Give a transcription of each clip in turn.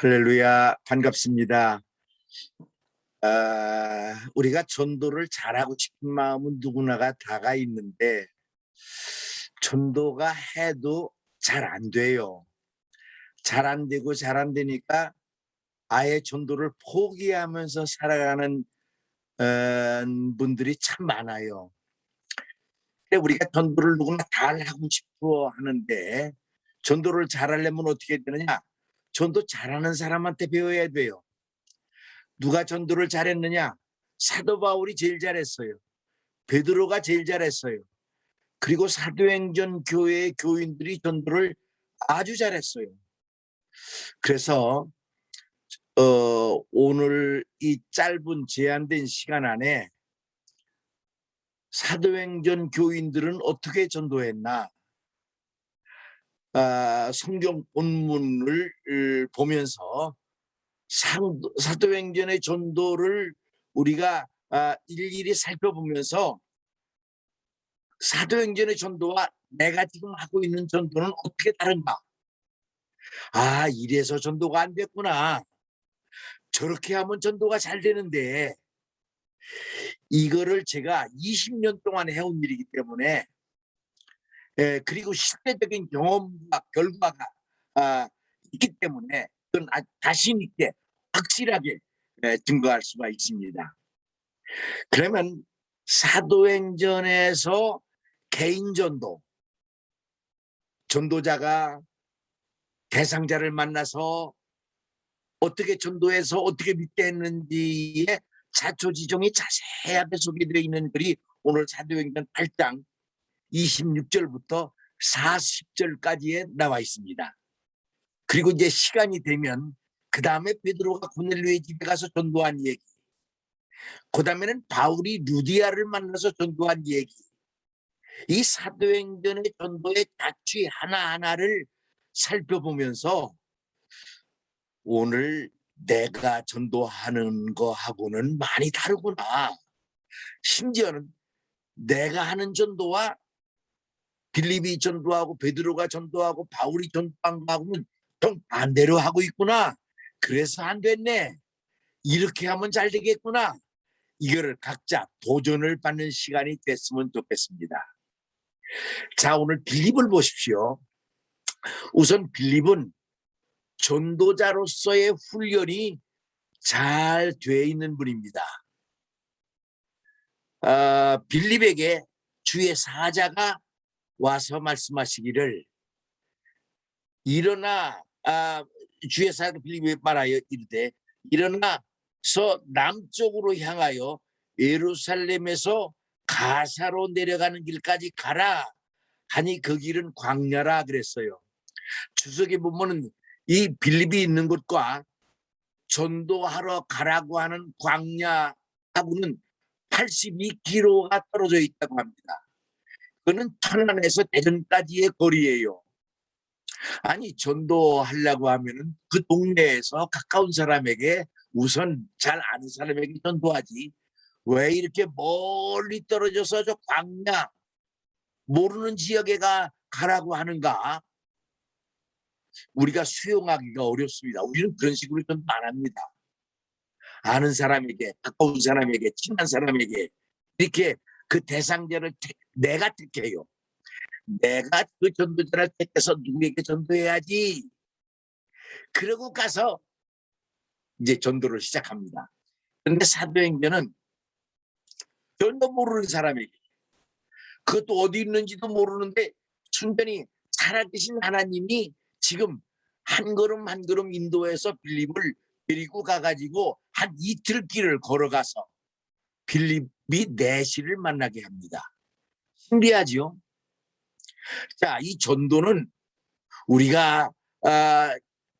할렐루야, 반갑습니다. 우리가 전도를 잘하고 싶은 마음은 누구나가 다가 있는데, 전도가 해도 잘 안 돼요. 잘 안 되고 잘 안 되니까 아예 전도를 포기하면서 살아가는 어, 분들이 참 많아요. 근데 우리가 전도를 누구나 잘 하고 싶어 하는데, 전도를 잘하려면 어떻게 되느냐? 전도 잘하는 사람한테 배워야 돼요. 누가 전도를 잘했느냐? 사도 바울이 제일 잘했어요. 베드로가 제일 잘했어요. 그리고 사도행전 교회의 교인들이 전도를 아주 잘했어요. 그래서 오늘 이 짧은 제한된 시간 안에 사도행전 교인들은 어떻게 전도했나, 성경 본문을 보면서 사도행전의 전도를 우리가 일일이 살펴보면서 사도행전의 전도와 내가 지금 하고 있는 전도는 어떻게 다른가? 이래서 전도가 안 됐구나. 저렇게 하면 전도가 잘 되는데, 이거를 제가 20년 동안 해온 일이기 때문에, 그리고 실제적인 경험과 결과가 있기 때문에 그건 자신 있게 확실하게 증거할 수가 있습니다. 그러면 사도행전에서 개인 전도, 전도자가 대상자를 만나서 어떻게 전도해서 어떻게 믿게 했는지의 자초지종이 자세하게 소개되어 있는 글이 오늘 사도행전 8장 26절부터 40절까지에 나와 있습니다. 그리고 이제 시간이 되면 그 다음에 베드로가 고넬료의 집에 가서 전도한 얘기, 그 다음에는 바울이 루디아를 만나서 전도한 얘기, 이 사도행전의 전도의 자취 하나하나를 살펴보면서 오늘 내가 전도하는 거하고는 많이 다르구나. 심지어는 내가 하는 전도와 빌립이 전도하고 베드로가 전도하고 바울이 전도한 거하고는 정반대로 하고 있구나. 그래서 안 됐네. 이렇게 하면 잘 되겠구나. 이거를 각자 도전을 받는 시간이 됐으면 좋겠습니다. 자, 오늘 빌립을 보십시오. 우선 빌립은 전도자로서의 훈련이 잘 돼 있는 분입니다. 빌립에게 주의 사자가 와서 말씀하시기를, 일어나, 주의 사자가 빌립에 말하여 이르되, 일어나서 남쪽으로 향하여 예루살렘에서 가사로 내려가는 길까지 가라 하니 그 길은 광야라 그랬어요. 주석에 보면은 이 빌립이 있는 곳과 전도하러 가라고 하는 광야하고는 82km가 떨어져 있다고 합니다. 그거는 천안에서 대전까지의 거리예요. 아니, 전도하려고 하면은 그 동네에서 가까운 사람에게, 우선 잘 아는 사람에게 전도하지, 왜 이렇게 멀리 떨어져서 저 광야 모르는 지역에 가라고 하는가? 우리가 수용하기가 어렵습니다. 우리는 그런 식으로 전도 안 합니다. 아는 사람에게, 가까운 사람에게, 친한 사람에게 이렇게 그 대상자를 내가 택해요. 내가 그 전도자를 택해서 누구에게 전도해야지. 그러고 가서 이제 전도를 시작합니다. 그런데 사도행전은 전도 모르는 사람에게, 그것도 어디 있는지도 모르는데 순전히 살아계신 하나님이 지금 한 걸음 한 걸음 인도해서 빌립을 데리고 가가지고 한 이틀 길을 걸어가서 빌립이 내시를 만나게 합니다. 신기하죠? 자, 이 전도는 우리가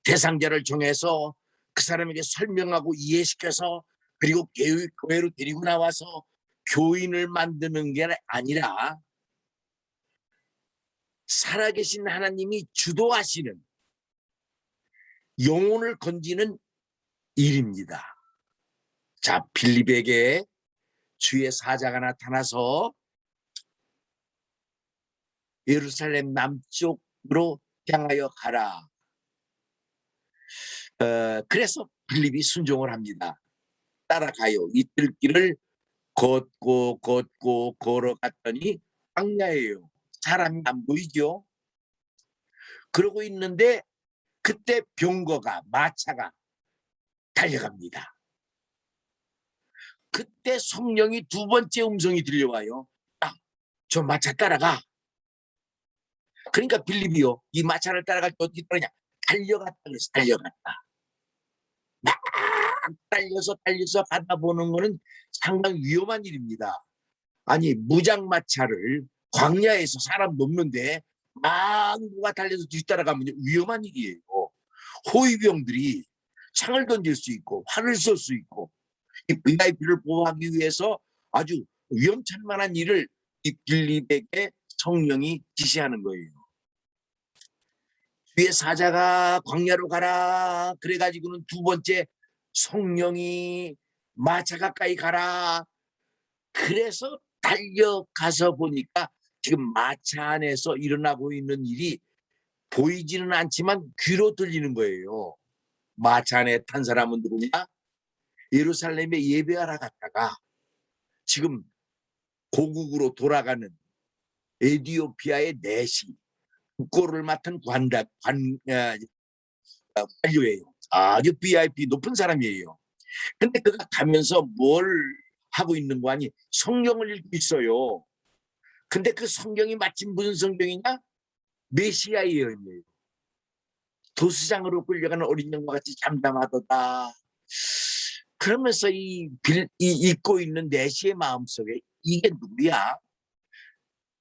대상자를 정해서 그 사람에게 설명하고 이해시켜서 그리고 교회로 데리고 나와서 교인을 만드는 게 아니라 살아계신 하나님이 주도하시는, 영혼을 건지는 일입니다. 자, 빌립에게 주의 사자가 나타나서 예루살렘 남쪽으로 향하여 가라. 그래서 빌립이 순종을 합니다. 따라가요. 이 들길을 걷고 걸어갔더니 광야예요. 사람이 안 보이죠. 그러고 있는데 그때 병거가 마차가 달려갑니다. 그때 성령이 두 번째 음성이 들려와요. 저 마차 따라가. 그러니까 빌립이요, 이 마차를 따라갈 때 어떻게 따르냐, 달려갔다 그래서 달려갔다. 막 달려서 받아보는 거는 상당히 위험한 일입니다. 아니, 무장마차를 광야에서 사람도 없는데 막 누가 달려서 뒤따라가면 위험한 일이에요. 호위병들이 창을 던질 수 있고 활을 쏠 수 있고, 이 VIP를 보호하기 위해서 아주 위험천만한 일을 이 빌립에게 성령이 지시하는 거예요. 뒤에 사자가 광야로 가라 그래가지고는 두 번째 성령이 마차 가까이 가라. 그래서 달려가서 보니까 지금 마차 안에서 일어나고 있는 일이 보이지는 않지만 귀로 들리는 거예요. 마차 안에 탄 사람은 누구냐? 예루살렘에 예배하러 갔다가 지금 고국으로 돌아가는 에티오피아의 내시, 국고를 맡은 관료예요. 아주 VIP 높은 사람이에요. 근데 그가 가면서 뭘 하고 있는 거 아니? 성경을 읽고 있어요. 근데 그 성경이 마침 무슨 성경이냐? 메시아 예언이에요. 도수장으로 끌려가는 어린 양과 같이 잠잠하도다. 그러면서 읽고 있는 내시의 마음속에 이게 누구야?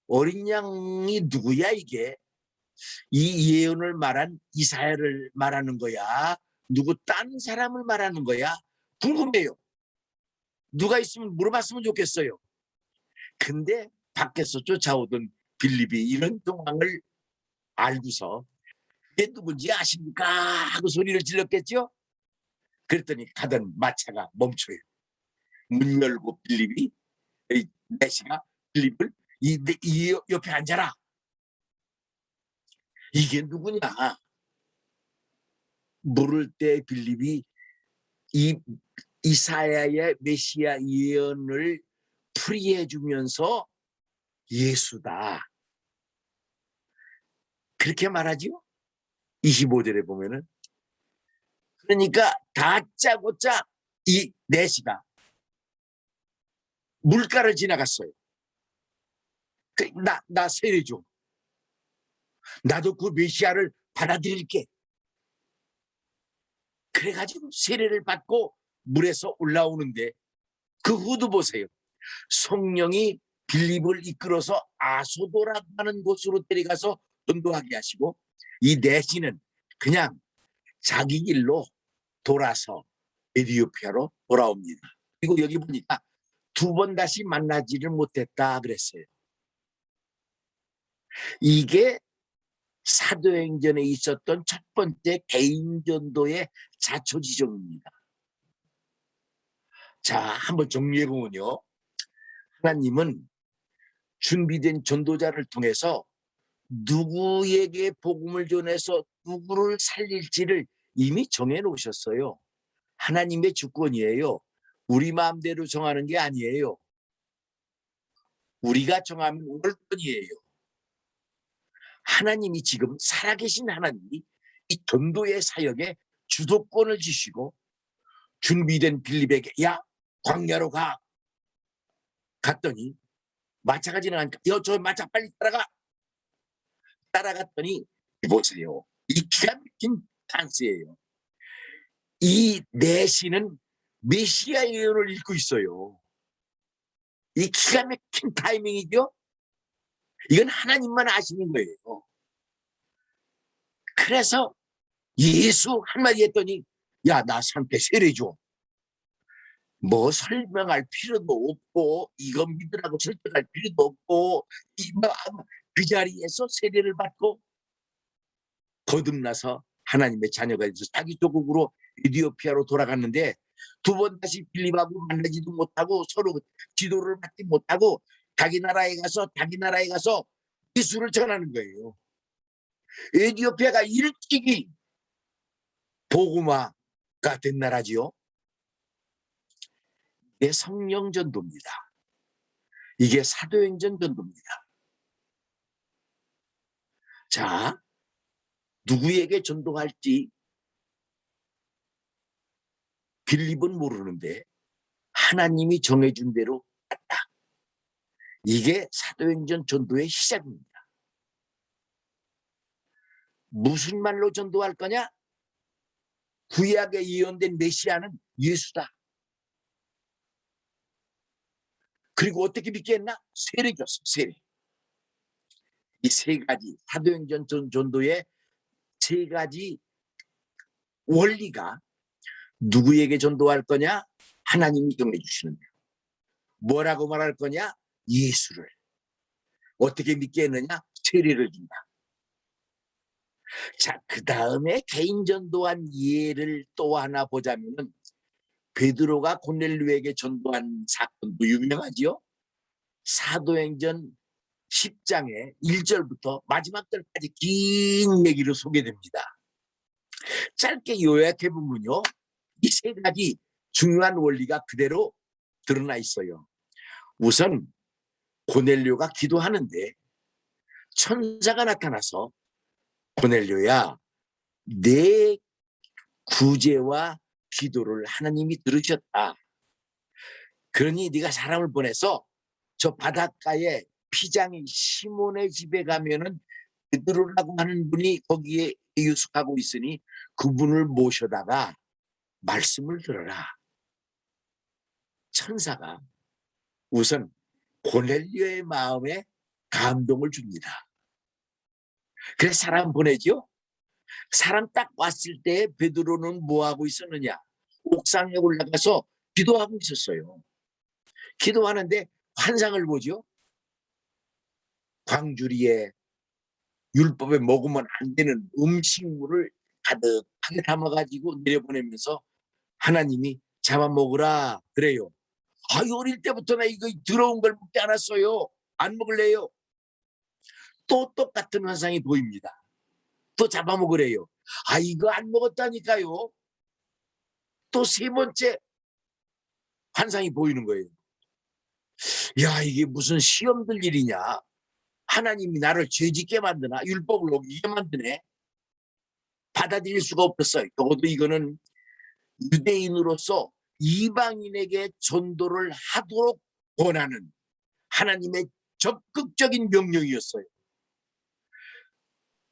어린 양이 누구야 이게? 이 예언을 말한 이사야를 말하는 거야? 누구 딴 사람을 말하는 거야? 궁금해요. 누가 있으면 물어봤으면 좋겠어요. 근데 밖에서 쫓아오던 빌립이 이런 상황을 알고서 이게 누군지 아십니까? 하고 소리를 질렀겠죠? 그랬더니 가던 마차가 멈춰요. 문 열고 빌립이, 내시가 빌립을 이 옆에 앉아라. 이게 누구냐? 물을 때 빌립이 이 이사야의 메시아 예언을 풀이해 주면서 예수다 그렇게 말하지요. 25절에 보면은. 그러니까 다짜고짜 이 내시가 물가를 지나갔어요. 나 세례 줘. 나도 그 메시아를 받아들일게. 그래가지고 세례를 받고 물에서 올라오는데 그 후도 보세요. 성령이 빌립을 이끌어서 아소도라고 하는 곳으로 데려가서 전도하게 하시고, 이 내시는 그냥 자기 길로 돌아서 에티오피아로 돌아옵니다. 그리고 여기 보니까 두 번 다시 만나지를 못했다 그랬어요. 이게 사도행전에 있었던 첫 번째 개인전도의 자초지종입니다. 자, 한번 정리해보면요, 하나님은 준비된 전도자를 통해서 누구에게 복음을 전해서 누구를 살릴지를 이미 정해놓으셨어요. 하나님의 주권이에요. 우리 마음대로 정하는 게 아니에요. 우리가 정하면 올 뿐이에요. 하나님이 지금 살아계신 하나님이 이 전도의 사역에 주도권을 주시고, 준비된 빌립에게 야 광야로 갔더니 마차가 지나가니까 저 마차 빨리 따라갔더니 보세요. 이 기가 막힌 찬스예요. 이 내시는 메시아 예언을 읽고 있어요. 이 기가 막힌 타이밍이죠. 이건 하나님만 아시는 거예요. 그래서 예수 한마디 했더니 야, 나 상태 세례 줘. 뭐 설명할 필요도 없고 이거 믿으라고 설득할 필요도 없고 그 자리에서 세례를 받고 거듭나서 하나님의 자녀가 돼서 자기 조국으로 에티오피아로 돌아갔는데, 두 번 다시 빌립하고 만나지도 못하고 서로 지도를 받지 못하고 자기 나라에 가서 예수를 전하는 거예요. 에티오피아가 일찍이 복음화가 된 나라지요. 이게 성령 전도입니다. 이게 사도행전 전도입니다. 자, 누구에게 전도할지 빌립은 모르는데 하나님이 정해준 대로 갔다. 이게 사도행전 전도의 시작입니다. 무슨 말로 전도할 거냐? 구약에 예언된 메시아는 예수다. 그리고 어떻게 믿겠나? 세례 줬어, 세례. 이 세 가지, 사도행전 전도의 세 가지 원리가 누구에게 전도할 거냐? 하나님이 정해주시는 거예요. 뭐라고 말할 거냐? 예수를. 어떻게 믿게 했느냐? 세례를 준다. 자, 그 다음에 개인 전도한 예를 또 하나 보자면은 베드로가 고넬료에게 전도한 사건도 유명하지요. 사도행전 10장의 1절부터 마지막 절까지 긴 얘기로 소개됩니다. 짧게 요약해 보면요, 이 세 가지 중요한 원리가 그대로 드러나 있어요. 우선 고넬료가 기도하는데 천사가 나타나서 고넬료야, 내 구제와 기도를 하나님이 들으셨다. 그러니 네가 사람을 보내서 저 바닷가에 피장이 시몬의 집에 가면은 베드로라고 하는 분이 거기에 유숙하고 있으니 그분을 모셔다가 말씀을 들어라. 천사가 우선 고넬료의 마음에 감동을 줍니다. 그래서 사람 보내죠. 사람 딱 왔을 때 베드로는 뭐하고 있었느냐? 옥상에 올라가서 기도하고 있었어요. 기도하는데 환상을 보죠. 광주리에 율법에 먹으면 안 되는 음식물을 가득하게 담아가지고 내려보내면서 하나님이 잡아먹으라 그래요. 어릴 때부터 나 이거 더러운 걸 먹지 않았어요. 안 먹을래요. 또 똑같은 환상이 보입니다. 또 잡아먹으래요. 이거 안 먹었다니까요. 또 세 번째 환상이 보이는 거예요. 야, 이게 무슨 시험 들 일이냐. 하나님이 나를 죄짓게 만드나, 율법을 어기게 만드네. 받아들일 수가 없었어요. 적어도 이거는 유대인으로서 이방인에게 전도를 하도록 권하는 하나님의 적극적인 명령이었어요.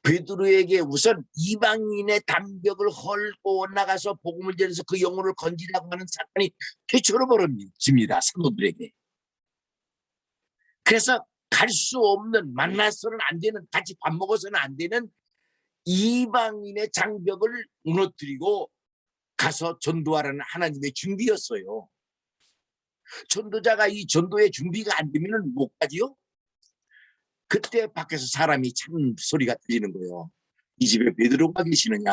베드로에게 우선 이방인의 담벽을 헐고 나가서 복음을 전해서 그 영혼을 건지라고 하는 사건이 최초로 벌어집니다. 사도들에게. 그래서 갈 수 없는, 만나서는 안 되는, 같이 밥 먹어서는 안 되는 이방인의 장벽을 무너뜨리고 가서 전도하라는 하나님의 준비였어요. 전도자가 이 전도의 준비가 안 되면 못 가지요. 그때 밖에서 사람이 참 소리가 들리는 거예요. 이 집에 베드로가 계시느냐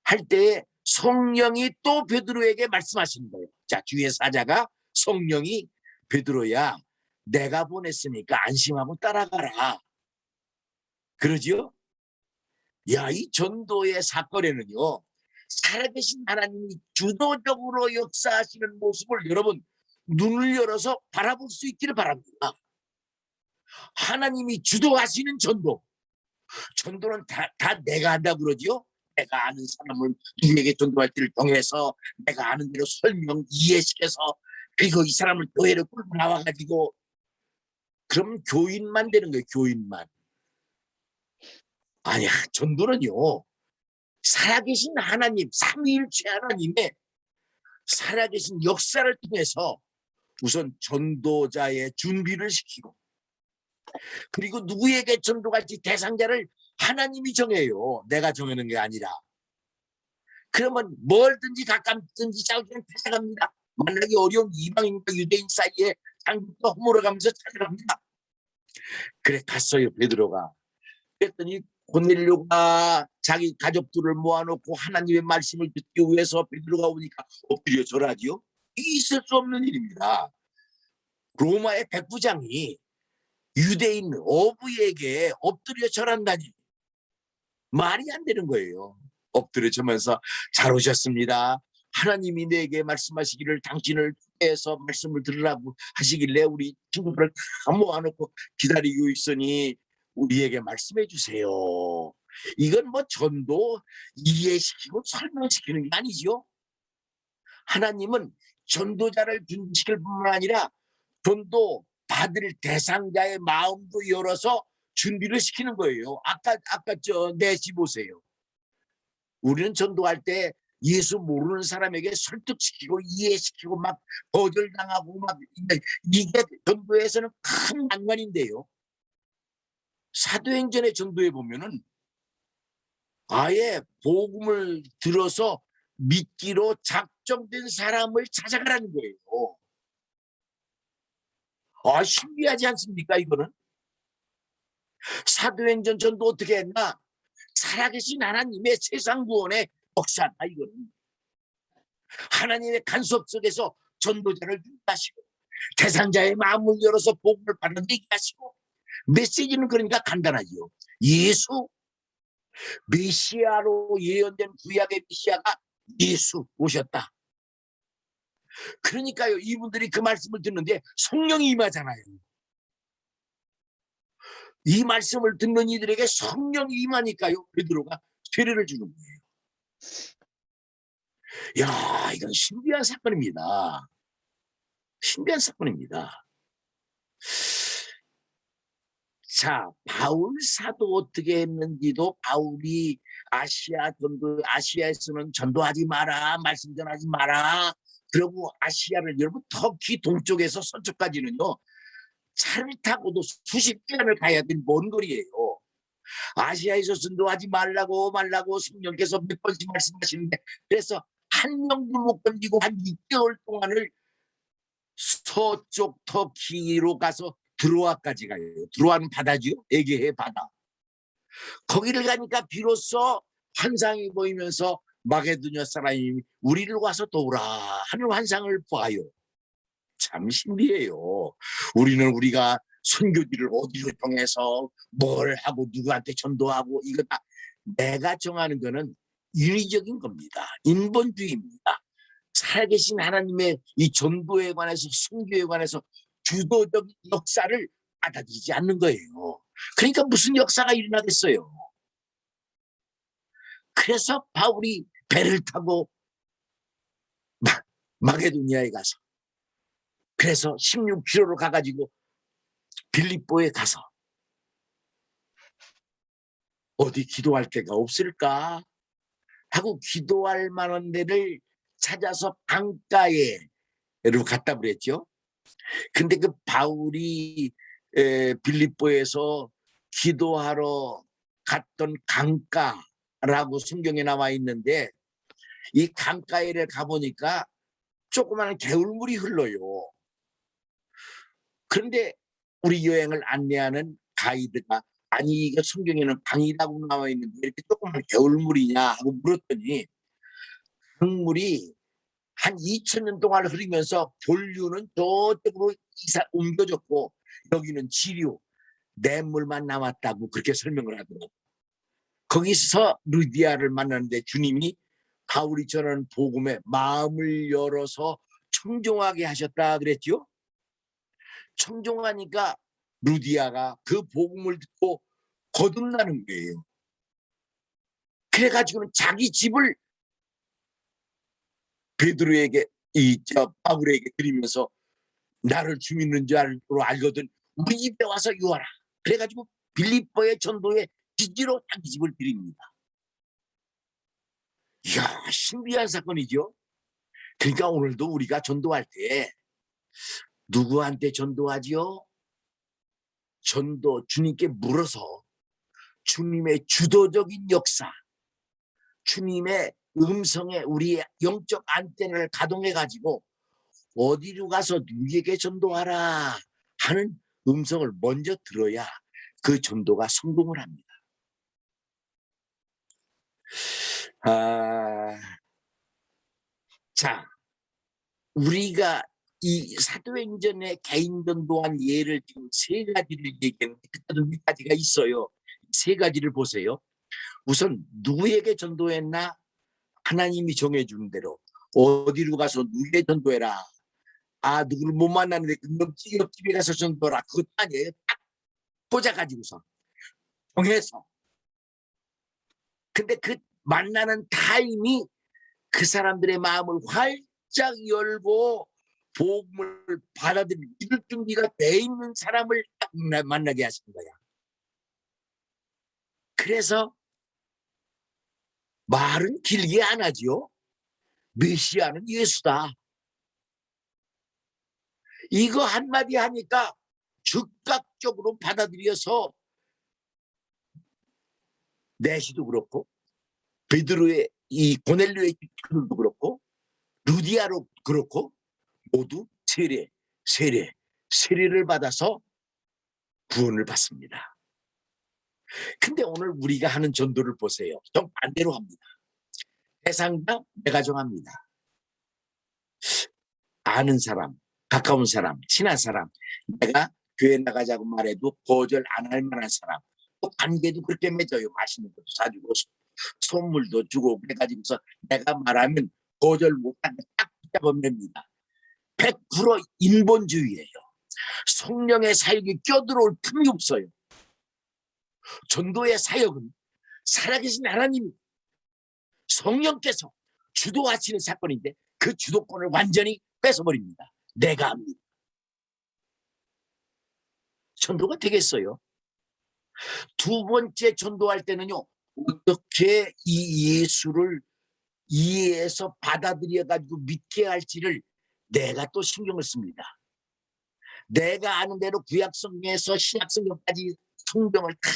할 때에 성령이 또 베드로에게 말씀하시는 거예요. 자, 주의 사자가 성령이 베드로야, 내가 보냈으니까 안심하고 따라가라. 그러죠? 야, 이 전도의 사건에는요, 살아계신 하나님이 주도적으로 역사하시는 모습을 여러분 눈을 열어서 바라볼 수 있기를 바랍니다. 하나님이 주도하시는 전도. 전도는 다 내가 한다고 그러지요. 내가 아는 사람을 누구에게 전도할 때를 통해서 내가 아는 대로 설명 이해시켜서 그리고 이 사람을 교회로 끌고 나와가지고 그럼 교인만 되는 거예요. 교인만. 아니야. 전도는요, 살아계신 하나님, 삼위일체 하나님의 살아계신 역사를 통해서 우선 전도자의 준비를 시키고, 그리고 누구에게 전도갈지 대상자를 하나님이 정해요. 내가 정하는 게 아니라. 그러면 뭘든지 가깝든지 자기는 찾아갑니다. 만나기 어려운 이방인과 유대인 사이에 장부터 허물어가면서 찾아갑니다. 그래 갔어요, 베드로가. 그랬더니 고넬료가 자기 가족들을 모아놓고 하나님의 말씀을 듣기 위해서 베드로가 오니까 엎드려 절하지요. 이게 있을 수 없는 일입니다. 로마의 백부장이 유대인 어부에게 엎드려 절한다니 말이 안 되는 거예요. 엎드려지면서 잘 오셨습니다. 하나님이 내게 말씀하시기를 당신을 통해서 말씀을 들으라고 하시길래 우리 친구들을 다 모아놓고 기다리고 있으니 우리에게 말씀해 주세요. 이건 뭐 전도 이해시키고 설명시키는 게 아니죠. 하나님은 전도자를 준비시킬 뿐만 아니라 전도 받을 대상자의 마음도 열어서 준비를 시키는 거예요. 아까 저 내시 보세요. 우리는 전도할 때 예수 모르는 사람에게 설득시키고 이해시키고 막 거절당하고 막 이게 전도에서는 큰 난관인데요. 사도행전의 전도에 보면은 아예 복음을 들어서 믿기로 작정된 사람을 찾아가라는 거예요. 아, 신기하지 않습니까, 이거는? 사도행전 전도 어떻게 했나? 살아계신 하나님의 세상 구원의 역사다, 이거는. 하나님의 간섭 속에서 전도자를 준비하시고 대상자의 마음을 열어서 복음을 받아들이게 하시고, 메시지는 그러니까 간단하죠. 예수, 메시아로 예언된 구약의 메시아가 예수 오셨다. 그러니까요, 이분들이 그 말씀을 듣는데 성령이 임하잖아요. 이 말씀을 듣는 이들에게 성령이 임하니까요, 베드로가 세례를 주는 거예요. 야, 이건 신비한 사건입니다. 신비한 사건입니다. 자, 바울 사도 어떻게 했는지도, 바울이 아시아에서는 전도하지 마라, 말씀 전하지 마라, 그리고 아시아를, 여러분 터키 동쪽에서 서쪽까지는요 차를 타고도 수십 시간을 가야 되는 먼 거리예요. 아시아에서 전도하지 말라고 성령께서 몇 번씩 말씀하시는데, 그래서 한 명도 못 건지고 한 6개월 동안을 서쪽 터키로 가서 드로아까지 가요. 드로아는 바다죠. 에게해 바다. 거기를 가니까 비로소 환상이 보이면서 마게도냐 사람이 우리를 와서 도우라 하는 환상을 봐요. 참 신비해요. 우리는 우리가 선교지를 어디로 통해서 뭘 하고 누구한테 전도하고, 이거 다 내가 정하는 거는 인위적인 겁니다. 인본주의입니다. 살아계신 하나님의 이 전도에 관해서, 선교에 관해서 주도적인 역사를 받아들이지 않는 거예요. 그러니까 무슨 역사가 일어나겠어요. 그래서 바울이 배를 타고 마게도니아에 가서, 그래서 16km로 가가지고 빌립보에 가서 어디 기도할 데가 없을까 하고 기도할 만한 데를 찾아서 강가에로 갔다 그랬죠. 근데 그 바울이 빌립보에서 기도하러 갔던 강가라고 성경에 나와 있는데, 이 강가에를 가보니까 조그마한 개울물이 흘러요. 그런데 우리 여행을 안내하는 가이드가, 아니 이게 성경에는 강이라고 나와 있는데 이렇게 조그만 개울물이냐 하고 물었더니, 강물이 한 2000년 동안 흐르면서 본류는 저쪽으로 옮겨졌고 여기는 지류, 냇물만 남았다고 그렇게 설명을 하더라고요. 거기서 루디아를 만났는데 주님이 바울이 전하는 복음에 마음을 열어서 청종하게 하셨다 그랬죠. 청종하니까 루디아가 그 복음을 듣고 거듭나는 거예요. 그래가지고는 자기 집을 베드로에게, 바울에게 드리면서 나를 주 믿는 줄 알거든 우리 집에 와서 유하라. 그래가지고 빌립보의 전도의 지지로 자기 집을 드립니다. 이야, 신비한 사건이죠. 그러니까 오늘도 우리가 전도할 때 누구한테 전도하지요? 전도, 주님께 물어서 주님의 주도적인 역사, 주님의 음성에 우리의 영적 안테나를 가동해 가지고 어디로 가서 누구에게 전도하라 하는 음성을 먼저 들어야 그 전도가 성공을 합니다. 자, 우리가 이 사도행전의 개인 전도한 예를 지금 세 가지를 얘기했는데, 그때도 몇 가지가 있어요. 세 가지를 보세요. 우선 누구에게 전도했나? 하나님이 정해주는 대로. 어디로 가서 누구에게 전도해라. 누구를 못 만나는데 옆집에 가서 전도하라. 그것도 아니에요. 딱 꽂아가지고서 정해서. 근데 그 만나는 타임이 그 사람들의 마음을 활짝 열고 복음을 받아들일 믿을 준비가 돼 있는 사람을 딱 만나게 하신 거야. 그래서 말은 길게 안 하지요. 메시아는 예수다. 이거 한마디 하니까 즉각적으로 받아들여서 내시도 그렇고 베드로의 이 고넬료의 집들도 그렇고 루디아로 그렇고 모두 세례를 받아서 구원을 받습니다. 근데 오늘 우리가 하는 전도를 보세요. 좀 반대로 합니다. 대상자 내가 정합니다. 아는 사람, 가까운 사람, 친한 사람, 내가 교회 나가자고 말해도 거절 안 할 만한 사람, 또 관계도 그렇게 맺어요. 맛있는 것도 사주고 선물도 주고 그래가지고서 내가 말하면 거절 못하게 딱 붙잡아냅니다. 100% 인본주의예요. 성령의 사역이 껴들어올 틈이 없어요. 전도의 사역은 살아계신 하나님 성령께서 주도하시는 사건인데 그 주도권을 완전히 뺏어버립니다. 내가 합니다. 전도가 되겠어요. 두 번째 전도할 때는요, 어떻게 이 예수를 이해해서 받아들여가지고 믿게 할지를 내가 또 신경을 씁니다. 내가 아는 대로 구약성경에서 신약성경까지 성경을 다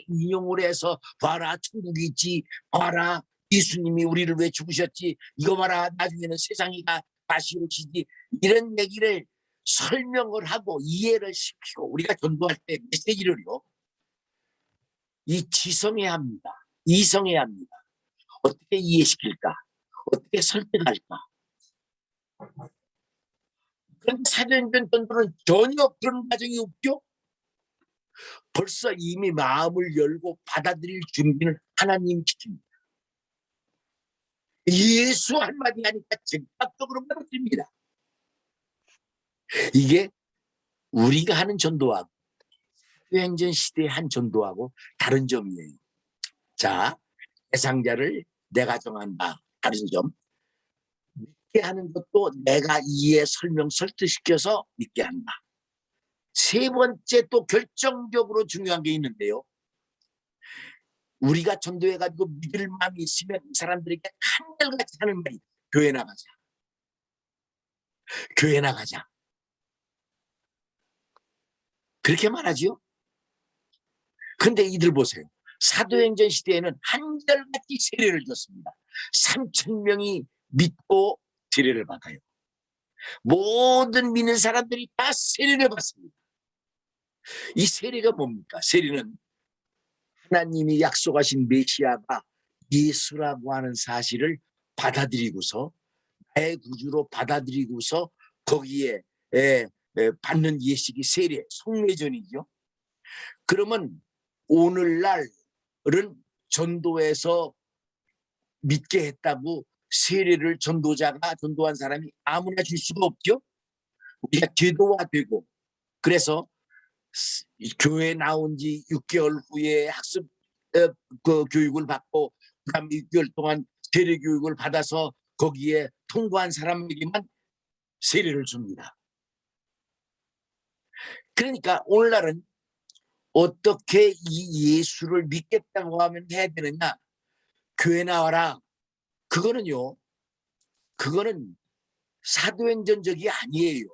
인용을 해서 봐라 천국이 있지, 봐라 예수님이 우리를 왜 죽으셨지, 이거 봐라 나중에는 세상이 다시 오시지, 이런 얘기를 설명을 하고 이해를 시키고 우리가 전도할 때 메시지를요 이 지성해야 합니다. 이성해야 합니다. 어떻게 이해시킬까? 어떻게 설득할까? 그런데 사도행전 전도는 전혀 그런 과정이 없죠. 벌써 이미 마음을 열고 받아들일 준비는 하나님 시킵니다. 예수 한마디 하니까 즉각적으로 받아들입니다. 이게 우리가 하는 전도하고 사도행전 시대의 한 전도하고 다른 점이에요. 자, 대상자를 내가 정한다. 다른 점. 믿게 하는 것도 내가 이해, 설명, 설득시켜서 믿게 한다. 세 번째 또 결정적으로 중요한 게 있는데요. 우리가 전도해가지고 믿을 마음이 있으면 사람들에게 한결같이 하는 말이 교회 나가자. 교회 나가자. 그렇게 말하지요. 근데 이들 보세요. 사도행전 시대에는 한결같이 세례를 줬습니다. 3,000명이 믿고 세례를 받아요. 모든 믿는 사람들이 다 세례를 받습니다. 이 세례가 뭡니까? 세례는 하나님이 약속하신 메시아가 예수라고 하는 사실을 받아들이고서 나의 구주로 받아들이고서 거기에 받는 예식이 세례, 성례전이죠. 그러면 오늘날은 전도에서 믿게 했다고 세례를 전도자가 전도한 사람이 아무나 줄 수가 없죠. 우리가 제도화되고 그래서 교회 나온 지 6개월 후에 학습 그 교육을 받고 그다음 6개월 동안 세례 교육을 받아서 거기에 통과한 사람에게만 세례를 줍니다. 그러니까 오늘날은 어떻게 이 예수를 믿겠다고 하면 해야 되느냐? 교회 나와라. 그거는 사도행전적이 아니에요.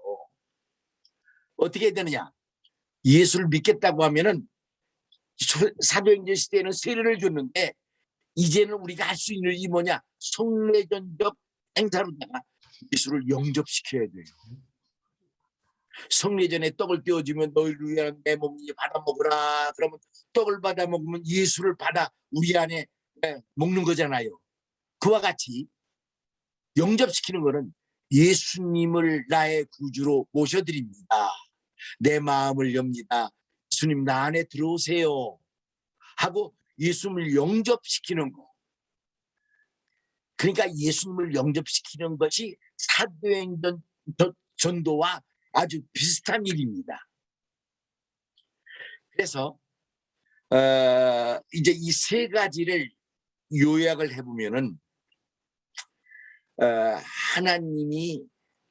어떻게 해야 되느냐? 예수를 믿겠다고 하면은 사도행전 시대에는 세례를 줬는데 이제는 우리가 할 수 있는 일이 뭐냐? 성례전적 행사로다가 예수를 영접시켜야 돼요. 성례전에 떡을 떼어주면 너희를 위한 내 몸이 받아 먹으라. 그러면 떡을 받아 먹으면 예수를 받아 우리 안에 먹는 거잖아요. 그와 같이 영접시키는 거는 예수님을 나의 구주로 모셔드립니다. 내 마음을 엽니다. 예수님 나 안에 들어오세요. 하고 예수님을 영접시키는 거. 그러니까 예수님을 영접시키는 것이 사도행전 전도와 아주 비슷한 일입니다. 그래서 이제 이 세 가지를 요약을 해보면은 하나님이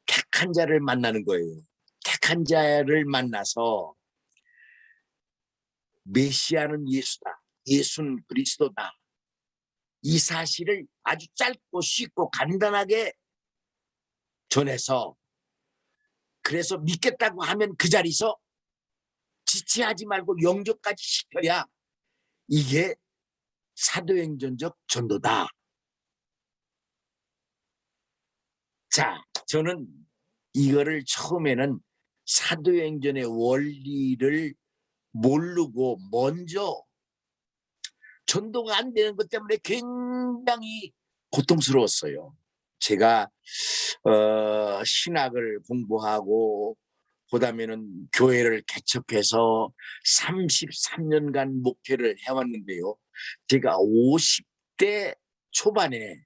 택한 자를 만나는 거예요. 택한 자를 만나서 메시아는 예수다, 예수는 그리스도다, 이 사실을 아주 짧고 쉽고 간단하게 전해서, 그래서 믿겠다고 하면 그 자리에서 지체하지 말고 영접까지 시켜야 이게 사도행전적 전도다. 자, 저는 이거를 처음에는 사도행전의 원리를 모르고 먼저 전도가 안 되는 것 때문에 굉장히 고통스러웠어요. 제가 신학을 공부하고 그다음에는 교회를 개척해서 33년간 목회를 해왔는데요. 제가 50대 초반에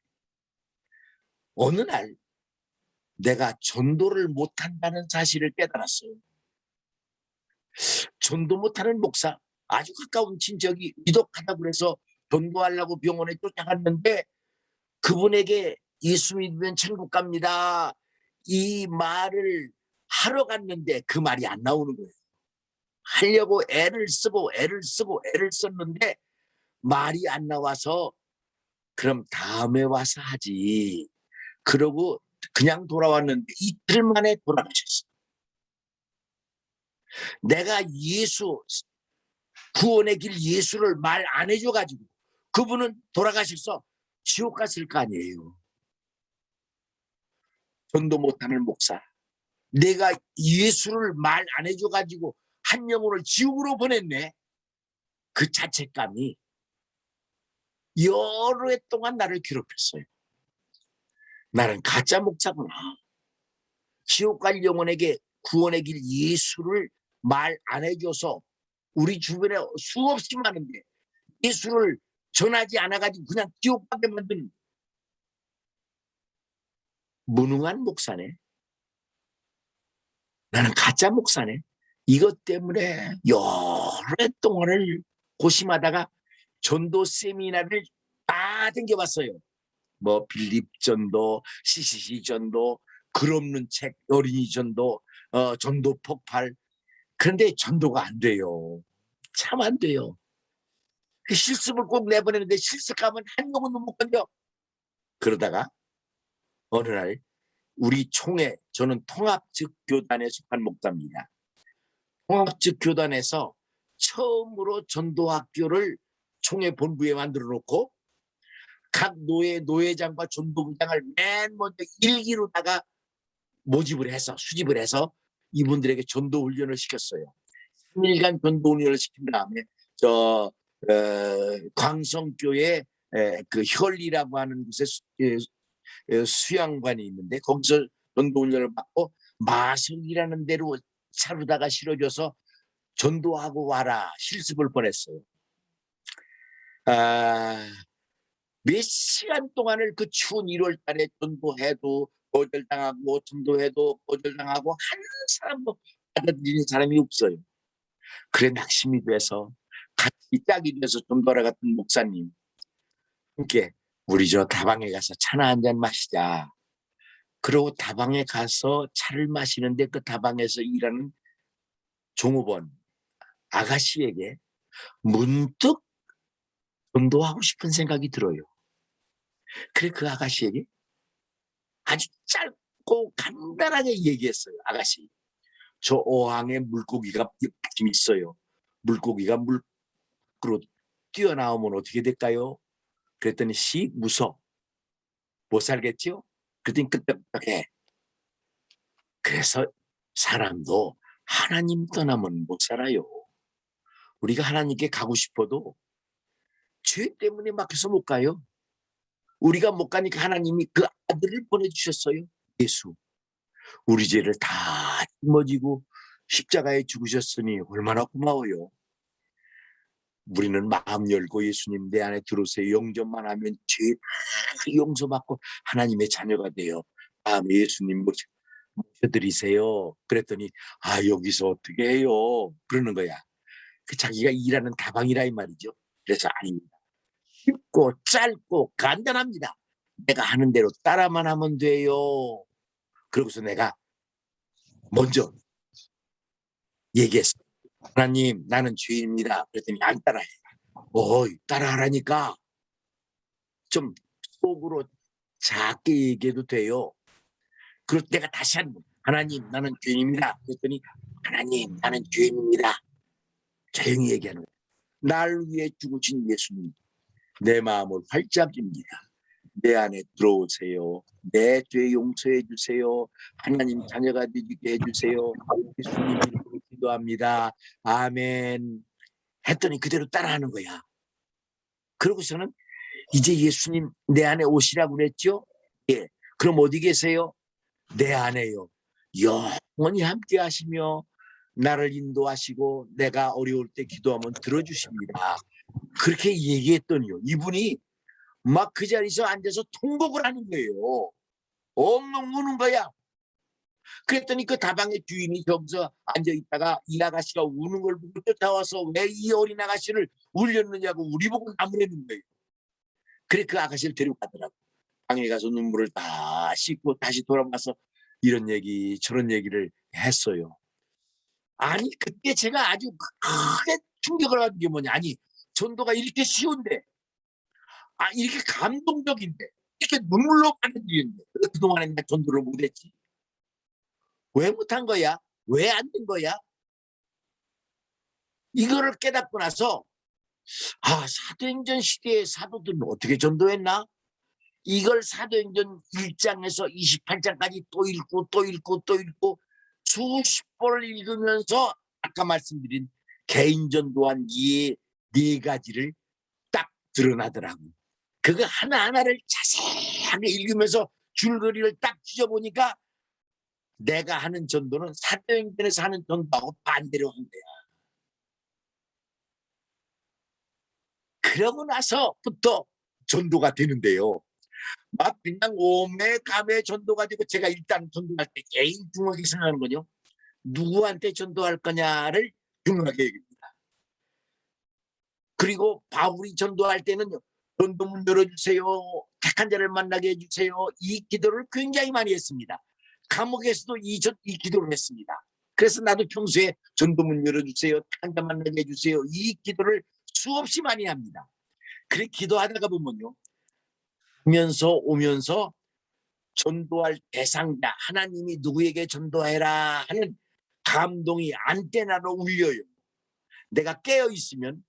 어느 날 내가 전도를 못한다는 사실을 깨달았어요. 전도 못하는 목사, 아주 가까운 친척이 위독하다고 그래서 전도하려고 병원에 쫓아갔는데 그분에게 예수 믿으면 천국 갑니다, 이 말을 하러 갔는데 그 말이 안 나오는 거예요. 하려고 애를 쓰고 썼는데 말이 안 나와서 그럼 다음에 와서 하지 그러고 그냥 돌아왔는데 이틀 만에 돌아가셨어요. 내가 예수, 구원의 길 예수를 말 안 해줘가지고 그분은 돌아가셔서 지옥 갔을 거 아니에요. 전도 못하는 목사, 내가 예수를 말 안 해줘가지고 한 영혼을 지옥으로 보냈네. 그 자책감이 여러 해 동안 나를 괴롭혔어요. 나는 가짜 목사구나. 지옥 갈 영혼에게 구원의 길 예수를 말 안 해줘서 우리 주변에 수없이 많은데 예수를 전하지 않아가지고 그냥 지옥 가게 만든 무능한 목사네. 나는 가짜 목사네. 이것 때문에 여러 해 동안을 고심하다가 전도 세미나를 다 댕겨봤어요. 뭐 빌립 전도, CCC 전도, 글 없는 책 어린이 전도, 전도 폭발. 그런데 전도가 안 돼요. 참 안 돼요. 그 실습을 꼭 내보내는데 실습하면 한 영혼도 못 건져. 그러다가 어느 날 우리 총회, 저는 통합적 교단에 속한 목사입니다. 통합적 교단에서 처음으로 전도학교를 총회 본부에 만들어 놓고 각 노회장과 전도부장을 맨 먼저 일기로다가 모집을 해서 수집을 해서 이분들에게 전도 훈련을 시켰어요. 3일간 전도 훈련을 시킨 다음에 광성교회 그 혈리라고 하는 곳에 수양관이 있는데 거기서 전도 훈련을 받고 마성이라는 데로 차로다가 실어줘서 전도하고 와라 실습을 보냈어요. 몇 시간 동안을 그 추운 1월 달에 전도해도 거절당하고 전도해도 거절당하고 한 사람도 받아들이는 사람이 없어요. 그래 낙심이 돼서 같이 짝이 돼서 전도하러 갔던 목사님 함께 우리 저 다방에 가서 차나 한잔 마시자. 그러고 다방에 가서 차를 마시는데 그 다방에서 일하는 종업원 아가씨에게 문득 전도하고 싶은 생각이 들어요. 그래 그 아가씨에게 아주 짧고 간단하게 얘기했어요. 아가씨, 저 어항에 물고기가 좀 있어요. 물고기가 물그로 뛰어나오면 어떻게 될까요? 그랬더니 씨 무서 못 살겠죠? 그랬더니 끄떡끄떡해. 그래서 사람도 하나님 떠나면 못 살아요. 우리가 하나님께 가고 싶어도 죄 때문에 막혀서 못 가요. 우리가 못 가니까 하나님이 그 아들을 보내주셨어요. 예수. 우리 죄를 다 짊어지고 십자가에 죽으셨으니 얼마나 고마워요. 우리는 마음 열고 예수님 내 안에 들어오세요. 영접만 하면 죄 용서받고 하나님의 자녀가 돼요. 다음에 예수님 모셔드리세요. 그랬더니 여기서 어떻게 해요? 그러는 거야. 그 자기가 일하는 다방이라 이 말이죠. 그래서 아닙니다. 쉽고 짧고 간단합니다. 내가 하는 대로 따라만 하면 돼요. 그러고서 내가 먼저 얘기했어. 하나님, 나는 죄인입니다. 그랬더니 안 따라해. 따라하라니까. 좀 속으로 작게 얘기해도 돼요. 그럴 때 내가 다시 하나님, 나는 죄인입니다. 그랬더니 하나님, 나는 죄인입니다. 조용히 얘기하는 거예요. 날 위해 죽으신 예수님, 내 마음을 활짝 깁니다. 내 안에 들어오세요. 내 죄 용서해 주세요. 하나님 자녀가 되게 해주세요. 예수님 이름으로 기도합니다. 아멘. 했더니 그대로 따라하는 거야. 그러고서는 이제 예수님 내 안에 오시라고 그랬죠? 예. 그럼 어디 계세요? 내 안에요. 영원히 함께 하시며 나를 인도하시고 내가 어려울 때 기도하면 들어주십니다. 그렇게 얘기했더니요. 이분이 막 그 자리에서 앉아서 통곡을 하는 거예요. 엉엉 우는 거야. 그랬더니 그 다방의 주인이 저기서 앉아있다가 이 아가씨가 우는 걸 보고 쫓아와서 왜 이 어린 아가씨를 울렸느냐고 우리 보고 나무라는 거예요. 그래 그 아가씨를 데려가더라고. 방에 가서 눈물을 다 씻고 다시 돌아와서 이런 얘기 저런 얘기를 했어요. 아니 그때 제가 아주 크게 충격을 받은 게 뭐냐. 아니 전도가 이렇게 쉬운데 이렇게 감동적인데 이렇게 눈물로 가는 일인데 그동안에 내가 전도를 못했지. 왜 못한 거야? 왜 안 된 거야? 이거를 깨닫고 나서 사도행전 시대의 사도들은 어떻게 전도했나? 이걸 사도행전 1장에서 28장까지 또 읽고 또 읽고 또 읽고 수십 번을 읽으면서 아까 말씀드린 개인 전도한 이 네 가지를 딱 드러나더라고. 그거 하나하나를 자세하게 읽으면서 줄거리를 딱 찢어보니까 내가 하는 전도는 사도행전에서 하는 전도하고 반대로 한 거야. 그러고 나서부터 전도가 되는데요. 막 그냥 오매 감에 전도가 되고 제가 일단 전도할 때 개인 중하게 생각하는 거죠. 누구한테 전도할 거냐를 중하게 얘기합니다. 그리고 바울이 전도할 때는 전도문 열어주세요. 택한 자를 만나게 해주세요. 이 기도를 굉장히 많이 했습니다. 감옥에서도 이 기도를 했습니다. 그래서 나도 평소에 전도문 열어주세요. 택한 자 만나게 해주세요. 이 기도를 수없이 많이 합니다. 그래 기도하다가 보면요. 오면서 전도할 대상자 하나님이 누구에게 전도해라 하는 감동이 안테나로 울려요. 내가 깨어 있으면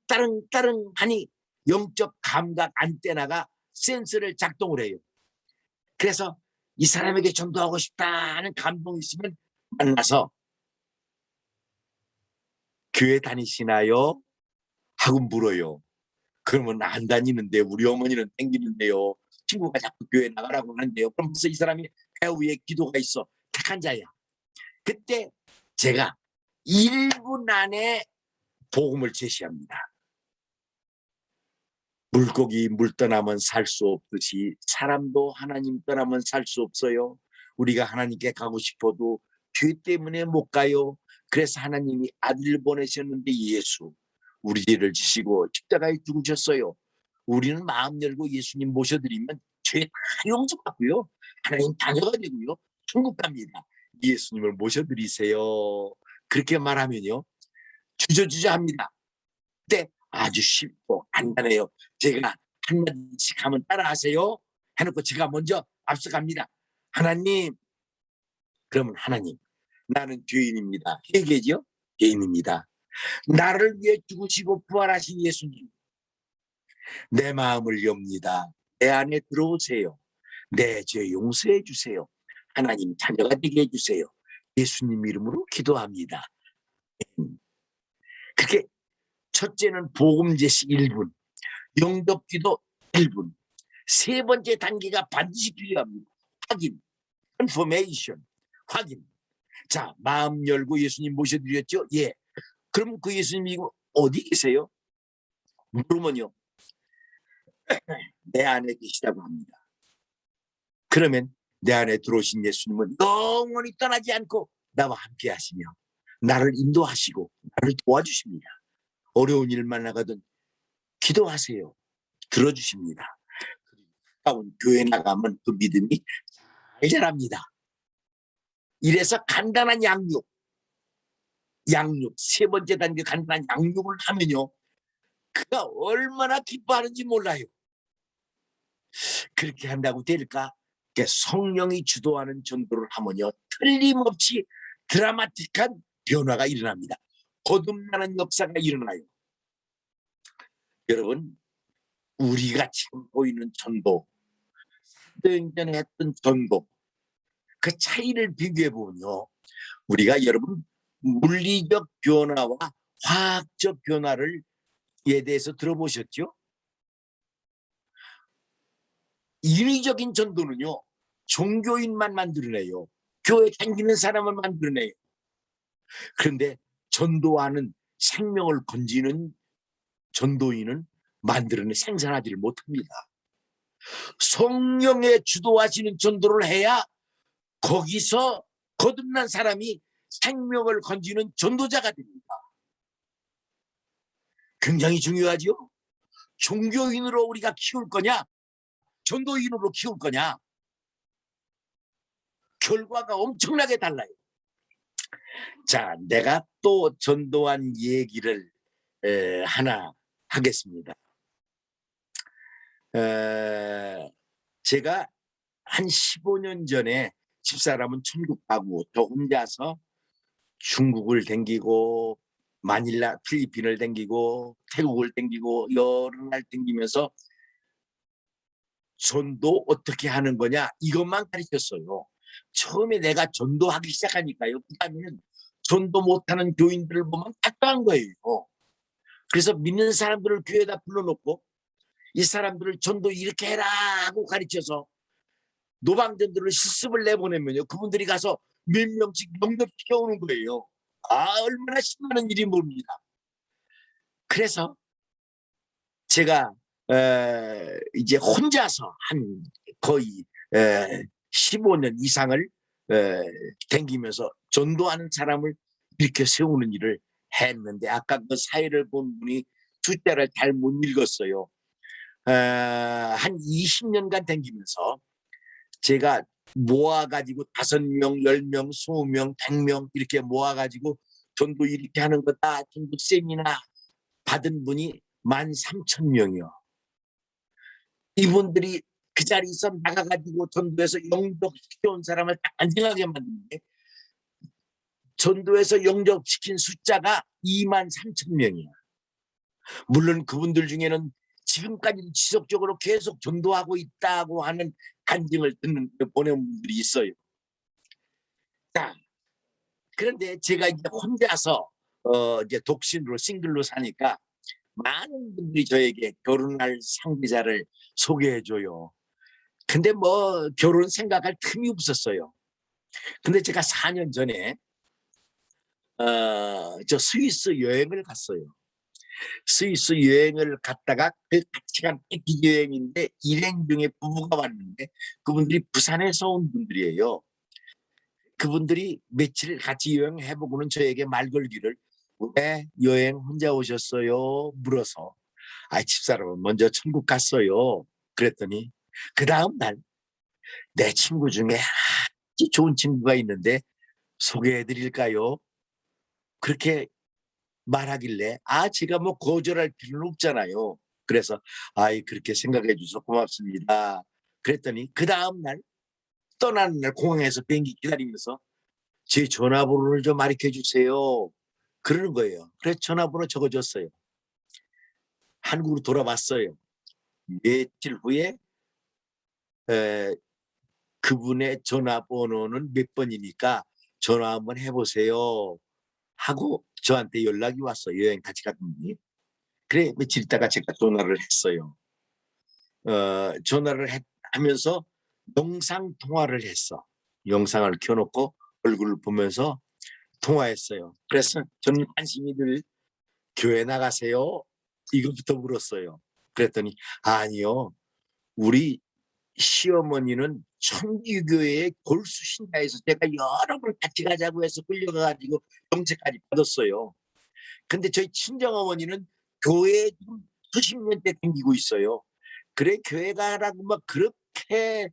따릉따릉 하니 영적 감각 안테나가 센서를 작동을 해요. 그래서 이 사람에게 전도하고 싶다 하는 감동이 있으면 만나서 교회 다니시나요? 하고 물어요. 그러면 안 다니는데 우리 어머니는 땡기는데요. 친구가 자꾸 교회 나가라고 하는데요. 그럼 벌써 이 사람이 배후에 기도가 있어. 택한 자야. 그때 제가 1분 안에 복음을 제시합니다. 물고기 물 떠나면 살 수 없듯이 사람도 하나님 떠나면 살 수 없어요. 우리가 하나님께 가고 싶어도 죄 때문에 못 가요. 그래서 하나님이 아들을 보내셨는데 예수 우리 죄를 지시고 십자가에 죽으셨어요. 우리는 마음 열고 예수님 모셔드리면 죄 다 용서받고요. 하나님 자녀가 되고요. 천국 갑니다. 예수님을 모셔드리세요. 그렇게 말하면요. 주저주저 합니다. 근데 아주 쉽고 간단해요. 제가 한마디씩 하면 따라하세요. 해놓고 제가 먼저 앞서갑니다. 하나님, 그러면 하나님, 나는 죄인입니다. 회개죠? 죄인입니다. 나를 위해 죽으시고 부활하신 예수님, 내 마음을 엽니다. 내 안에 들어오세요. 내 죄 용서해 주세요. 하나님 자녀가 되게 해주세요. 예수님 이름으로 기도합니다. 그게 첫째는 복음 제시 1분, 영접기도 1분. 세 번째 단계가 반드시 필요합니다. 확인, confirmation, 확인. 자, 마음 열고 예수님 모셔드렸죠? 예. 그럼 그 예수님이 어디 계세요? 물으면요, 내 안에 계시다고 합니다. 그러면 내 안에 들어오신 예수님은 영원히 떠나지 않고 나와 함께 하시며 나를 인도하시고 나를 도와주십니다. 어려운 일만 나가든 기도하세요. 들어주십니다. 가까운 교회 나가면 그 믿음이 잘 자랍니다. 이래서 간단한 양육 세 번째 단계 간단한 양육을 하면요, 그가 얼마나 기뻐하는지 몰라요. 그렇게 한다고 될까? 성령이 주도하는 전도를 하면요, 틀림없이 드라마틱한 변화가 일어납니다. 거듭나는 역사가 일어나요. 여러분, 우리가 지금 보이는 전도, 사도행전에 했던 전도, 그 차이를 비교해 보면요, 우리가 여러분 물리적 변화와 화학적 변화를 에 대해서 들어보셨죠? 인위적인 전도는요, 종교인만 만들어내요. 교회 다니는 사람을 만들어내요. 그런데 전도하는 생명을 건지는 전도인은 생산하지를 못합니다. 성령의 주도하시는 전도를 해야 거기서 거듭난 사람이 생명을 건지는 전도자가 됩니다. 굉장히 중요하죠. 종교인으로 우리가 키울 거냐, 전도인으로 키울 거냐, 결과가 엄청나게 달라요. 자, 내가 또 전도한 얘기를 하나 하겠습니다. 제가 한 15년 전에 집사람은 천국 가고 저 혼자서 중국을 댕기고 마닐라 필리핀을 댕기고 태국을 댕기고 여러 날 댕기면서 전도 어떻게 하는 거냐 이것만 가르쳤어요. 처음에 내가 전도하기 시작하니까요, 그다음에는 전도 못하는 교인들을 보면 답답한 거예요. 그래서 믿는 사람들을 교회에다 불러놓고 이 사람들을 전도 이렇게 해라 하고 가르쳐서 노방전들을 실습을 내보내면요, 그분들이 가서 몇 명씩 영접시켜오는 거예요. 얼마나 신나는 일이 뭡니다. 그래서 제가 이제 혼자서 한 거의 15년 이상을 댕기면서 전도하는 사람을 이렇게 세우는 일을 했는데, 아까 그 사회를 본 분이 숫자를 잘 못 읽었어요. 한 20년간 댕기면서 제가 모아가지고 5명, 10명, 20명, 100명 이렇게 모아가지고 전도 이렇게 하는 거다, 전도 세미나 받은 분이 13,000명이요. 이분들이 그 자리에서 나가가지고 전도해서 영접시켜온 사람을 안 생각하게 만드는데, 전도해서 영접시킨 숫자가 23,000명이야. 물론 그분들 중에는 지금까지 지속적으로 계속 전도하고 있다고 하는 간증을 보내온 분들이 있어요. 자, 그런데 제가 이제 혼자서 이제 독신으로 싱글로 사니까 많은 분들이 저에게 결혼할 상대자를 소개해줘요. 근데 뭐 결혼 생각할 틈이 없었어요. 근데 제가 4년 전에 저 스위스 여행을 갔어요. 스위스 여행을 갔다가 그 같이 간 패키지 여행인데 일행 중에 부부가 왔는데 그분들이 부산에서 온 분들이에요. 그분들이 며칠 같이 여행해보고는 저에게 말 걸기를, 왜 여행 혼자 오셨어요? 물어서, 집사람은 먼저 천국 갔어요. 그랬더니 그 다음 날 내 친구 중에 아주 좋은 친구가 있는데 소개해드릴까요? 그렇게 말하길래 제가 뭐 거절할 필요는 없잖아요. 그래서 그렇게 생각해 주셔서 고맙습니다. 그랬더니 그 다음 날 떠나는 날 공항에서 비행기 기다리면서 제 전화번호를 좀 가르쳐 주세요. 그러는 거예요. 그래서 전화번호 적어줬어요. 한국으로 돌아왔어요. 며칠 후에 그분의 전화번호는 몇 번이니까 전화 한번 해보세요 하고 저한테 연락이 왔어요. 여행 같이 갔던 분이. 그래 며칠 있다가 제가 전화를 했어요. 전화를 하면서 영상 통화를 했어. 영상을 켜놓고 얼굴을 보면서 통화했어요. 그래서 저는 관심이 늘 교회 나가세요? 이것부터 물었어요. 그랬더니 아니요. 우리 시어머니는 청기교회의 골수 신자에서 제가 여러 번 같이 가자고 해서 끌려가 가지고 영채까지 받았어요. 근데 저희 친정어머니는 교회에 지금 수십 년째 다니고 있어요. 그래 교회 가라고 막 그렇게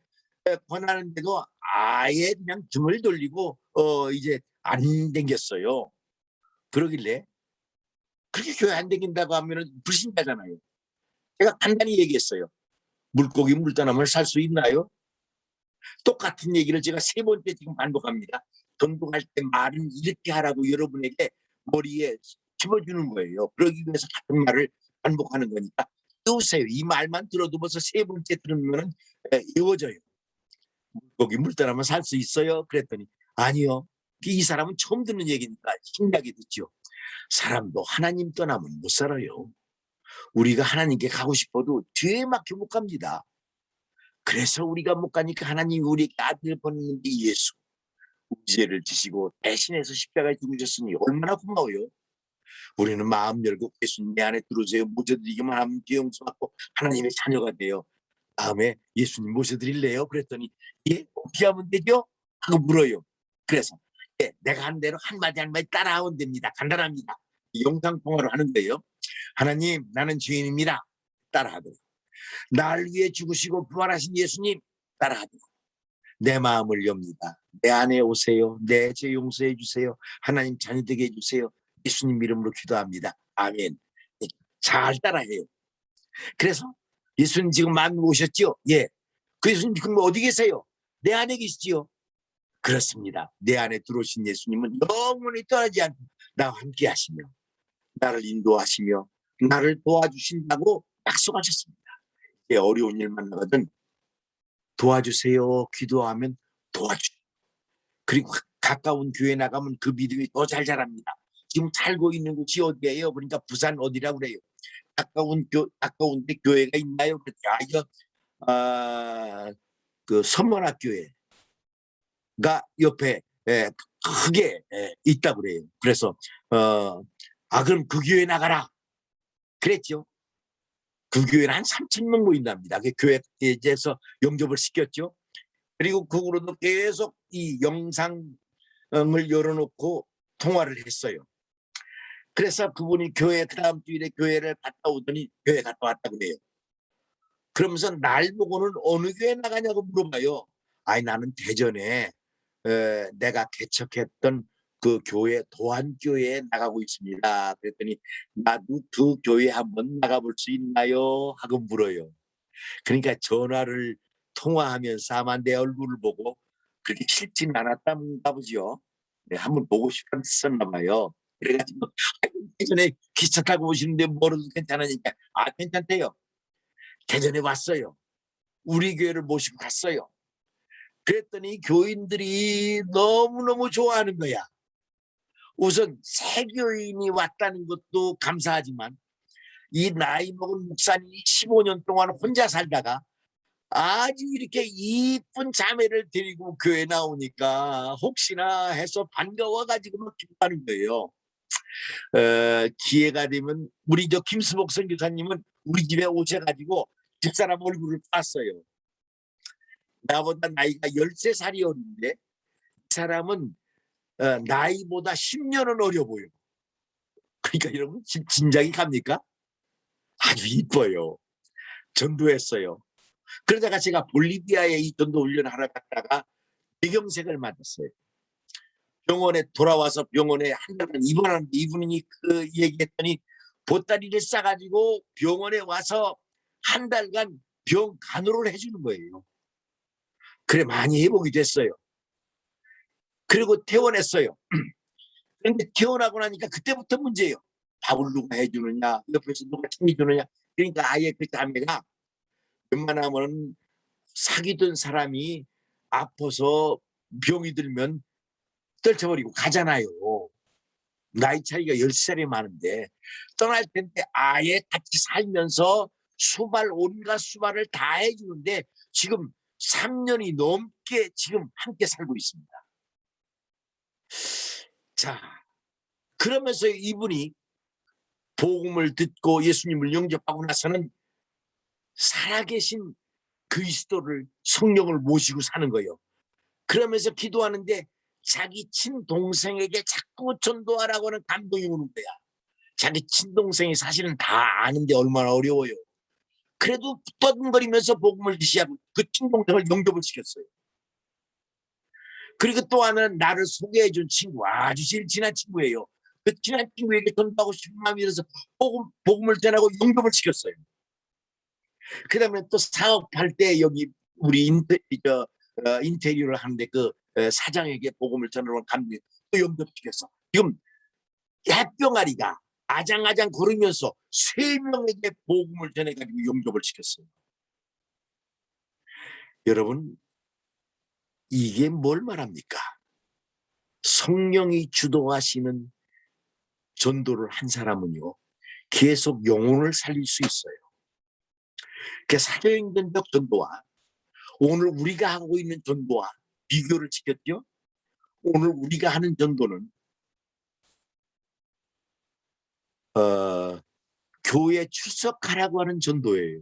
권하는데도 아예 그냥 등을 돌리고 이제 안 댕겼어요. 그러길래 그렇게 교회 안 댕긴다고 하면은 불신자잖아요. 제가 간단히 얘기했어요. 물고기 물 떠나면 살 수 있나요? 똑같은 얘기를 제가 세 번째 지금 반복합니다. 전도할 때 말은 이렇게 하라고 여러분에게 머리에 집어주는 거예요. 그러기 위해서 같은 말을 반복하는 거니까 띄우세요. 이 말만 들어도 벌써 세 번째 들으면은 외워져요. 물고기 물 떠나면 살 수 있어요? 그랬더니 아니요. 이 사람은 처음 듣는 얘기니까 신기하게 듣죠. 사람도 하나님 떠나면 못 살아요. 우리가 하나님께 가고 싶어도 뒤에 막혀 못 갑니다. 그래서 우리가 못 가니까 하나님이 우리에게 아들을 보냈는데 예수 우리 죄를 지시고 대신해서 십자가에 죽으셨으니 얼마나 고마워요. 우리는 마음 열고 예수님 내 안에 들어오세요. 모셔드리기만 하면 죄 용서받고 하나님의 자녀가 돼요. 다음에 예수님 모셔드릴래요? 그랬더니 예? 어떻게 하면 되죠? 하고 물어요. 그래서 예, 내가 한 대로 한마디 한마디 따라하면 됩니다. 간단합니다. 영상통화로 하는 거예요. 하나님 나는 죄인입니다. 따라하도록. 날 위해 죽으시고 부활하신 예수님 따라하도록. 내 마음을 엽니다. 내 안에 오세요. 내 죄 용서해 주세요. 하나님 자녀 되게 해주세요. 예수님 이름으로 기도합니다. 아멘. 잘 따라해요. 그래서 예수님 지금 마음에 오셨죠? 예. 그 예수님 지금 어디 계세요? 내 안에 계시지요? 그렇습니다. 내 안에 들어오신 예수님은 영원히 떠나지 않고 나와 함께 하시며 나를 인도하시며 나를 도와주신다고 약속하셨습니다. 어려운 일 만나거든 도와주세요. 기도하면 도와주세요. 그리고 가까운 교회 나가면 그 믿음이 더 잘 자랍니다. 지금 살고 있는 곳이 어디예요? 그러니까 부산 어디라고 그래요? 가까운데 교회가 있나요? 그 서문학교회가 옆에 크게 있다고 그래요. 그래서 그럼 그 교회 나가라. 그랬죠. 그 교회는 한 3,000명 모인답니다. 그 교회에서 영접을 시켰죠. 그리고 그 후로도 계속 이 영상을 열어놓고 통화를 했어요. 그래서 그분이 교회 그다음 주일에 교회를 갔다 오더니 교회 갔다 왔다 그래요. 그러면서 날 보고는 어느 교회 나가냐고 물어봐요. 아니 나는 대전에 내가 개척했던 그 교회 도안교회에 나가고 있습니다. 그랬더니 나도 그 교회 한번 나가볼 수 있나요? 하고 물어요. 그러니까 전화를 통화하면서 아마 내 얼굴을 보고 그렇게 싫지는 않았다는가 보죠. 네, 한번 보고 싶었었나 봐요. 그래가지고 예전에 기차 타고 오시는데 뭐라도 괜찮으니까 괜찮대요. 대전에 왔어요. 우리 교회를 모시고 갔어요. 그랬더니 교인들이 너무너무 좋아하는 거야. 우선 새 교인이 왔다는 것도 감사하지만 이 나이 먹은 목사님이 15년 동안 혼자 살다가 아주 이렇게 이쁜 자매를 데리고 교회 나오니까 혹시나 해서 반가워가지고 막 기뻐하는 거예요. 기회가 되면 우리 저 김수복 선교사님은 우리 집에 오셔가지고 집사람 얼굴을 봤어요. 나보다 나이가 13살이 어린데 이 사람은 나이보다 10년은 어려 보여. 그러니까 여러분 짐작이 갑니까? 아주 이뻐요. 전도했어요. 그러다가 제가 볼리비아에 이 전도 훈련을 하러 갔다가 뇌경색을 맞았어요. 병원에 돌아와서 병원에 한 달간 입원하는데 이분이 그 얘기했더니 보따리를 싸가지고 병원에 와서 한 달간 병 간호를 해주는 거예요. 그래 많이 회복이 됐어요. 그리고 퇴원했어요. 그런데 퇴원하고 나니까 그때부터 문제예요. 밥을 누가 해주느냐, 옆에서 누가 챙겨주느냐. 그러니까 아예 그 자매가 웬만하면 사귀던 사람이 아파서 병이 들면 떨쳐버리고 가잖아요. 나이 차이가 10살이 많은데 떠날 텐데 아예 같이 살면서 수발 온갖 수발을 다 해주는데 지금 3년이 넘게 지금 함께 살고 있습니다. 자, 그러면서 이분이 복음을 듣고 예수님을 영접하고 나서는 살아계신 그리스도를 성령을 모시고 사는 거예요. 그러면서 기도하는데 자기 친동생에게 자꾸 전도하라고 하는 감동이 오는 거야. 자기 친동생이 사실은 다 아는데 얼마나 어려워요. 그래도 떠든거리면서 복음을 지시하고 그 친동생을 영접을 시켰어요. 그리고 또 하나는 나를 소개해준 친구, 아주 제일 친한 친구예요. 그 친한 친구에게 전도하고 싶은 마음이 들어서 복음을 전하고 영접을 시켰어요. 그 다음에 또 사업할 때 여기 우리 인테리어를 하는데 그 사장에게 복음을 전하는 감독이 또 영접시켰어. 지금 햇병아리가 아장아장 걸으면서 3명에게 복음을 전해가지고 영접을 시켰어요. 여러분, 이게 뭘 말합니까? 성령이 주도하시는 전도를 한 사람은요, 계속 영혼을 살릴 수 있어요. 그 사도행전적 전도와 오늘 우리가 하고 있는 전도와 비교를 시켰죠. 오늘 우리가 하는 전도는 교회 출석하라고 하는 전도예요.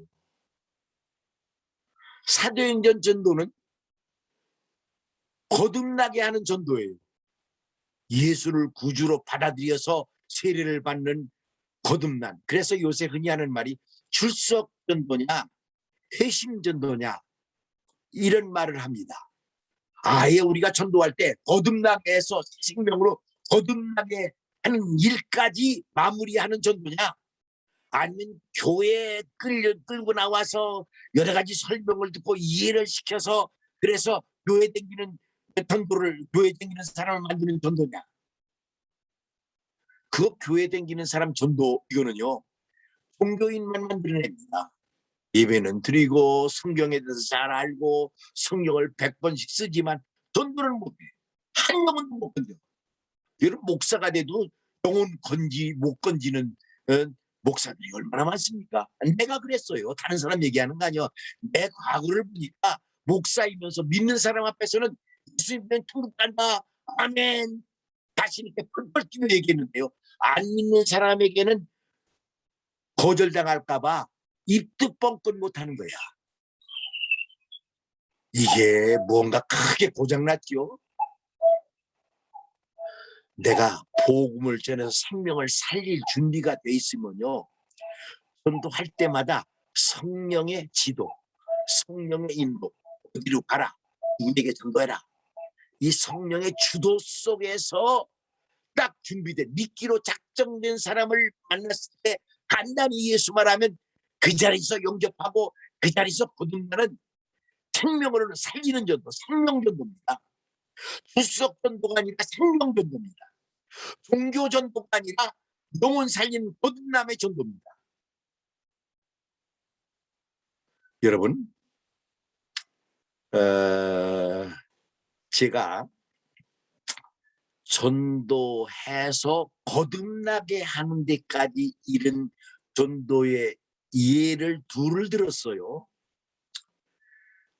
사도행전 전도는 거듭나게 하는 전도예요. 예수를 구주로 받아들여서 세례를 받는 거듭난. 그래서 요새 흔히 하는 말이 출석 전도냐 회심 전도냐 이런 말을 합니다. 아예 우리가 전도할 때 거듭나게 해서 생명으로 거듭나게 하는 일까지 마무리하는 전도냐, 아니면 교회에 끌고 나와서 여러 가지 설명을 듣고 이해를 시켜서 그래서 교회 댕기는 전도를, 교회 댕기는 사람을 만드는 전도냐. 그 교회 댕기는 사람 전도, 이거는요 종교인만 만들어냅니다. 예배는 드리고 성경에 대해서 잘 알고 성경을 100번씩 쓰지만 전도는 못해. 한 영혼도 못 건져. 여러분, 목사가 돼도 영혼 못 건지는 목사들이 얼마나 많습니까? 내가 그랬어요. 다른 사람 얘기하는 거 아니야. 내 과거를 보니까 목사이면서 믿는 사람 앞에서는 예수님은 천국 간다, 아멘, 다시 이렇게 펄펄 뛰며 얘기했는데요, 안 믿는 사람에게는 거절당할까 봐 입도 뻥끗 못하는 거야. 이게 뭔가 크게 고장났죠. 내가 복음을 전해서 생명을 살릴 준비가 돼 있으면요, 전도할 때마다 성령의 지도, 성령의 인도, 어디로 가라, 누구에게 전도해라, 이 성령의 주도 속에서 딱 준비된, 미끼로 작정된 사람을 만났을 때 간단히 예수 말하면 그 자리에서 영접하고 그 자리에서 거듭나는 생명으로 살리는 전도, 생명전도입니다. 주석 전도가 아니라 생명전도입니다. 종교 전도가 아니라 영혼 살리는 거듭남의 전도입니다. 여러분, 제가 전도해서 거듭나게 하는 데까지 이른 전도의 예를 둘을 들었어요.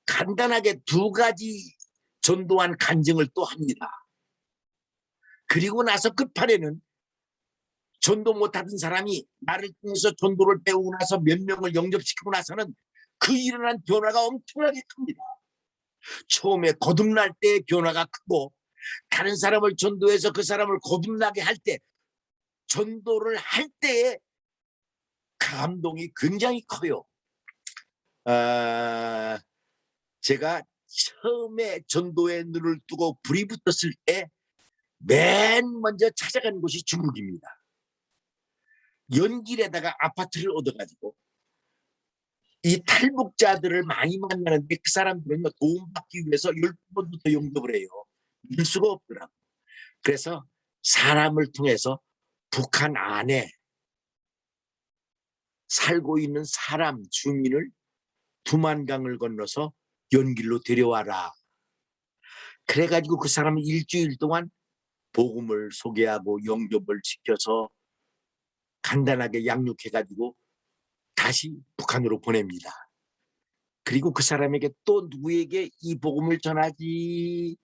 간단하게 2가지 전도한 간증을 또 합니다. 그리고 나서 끝판에는 전도 못하던 사람이 나를 통해서 전도를 배우고 나서 몇 명을 영접시키고 나서는 그 일어난 변화가 엄청나게 큽니다. 처음에 거듭날 때 변화가 크고, 다른 사람을 전도해서 그 사람을 거듭나게 할 때, 전도를 할 때의 감동이 굉장히 커요. 제가 처음에 전도의 눈을 뜨고 불이 붙었을 때 맨 먼저 찾아간 곳이 중국입니다. 연길에다가 아파트를 얻어가지고 이 탈북자들을 많이 만나는데, 그 사람들은요 도움받기 위해서 12번부터 영접을 해요. 믿을 수가 없더라고. 그래서 사람을 통해서 북한 안에 살고 있는 사람, 주민을 두만강을 건너서 연길로 데려와라. 그래가지고 그 사람은 일주일 동안 복음을 소개하고 영접을 시켜서 간단하게 양육해가지고 다시 북한으로 보냅니다. 그리고 그 사람에게 또 누구에게 이 복음을 전하지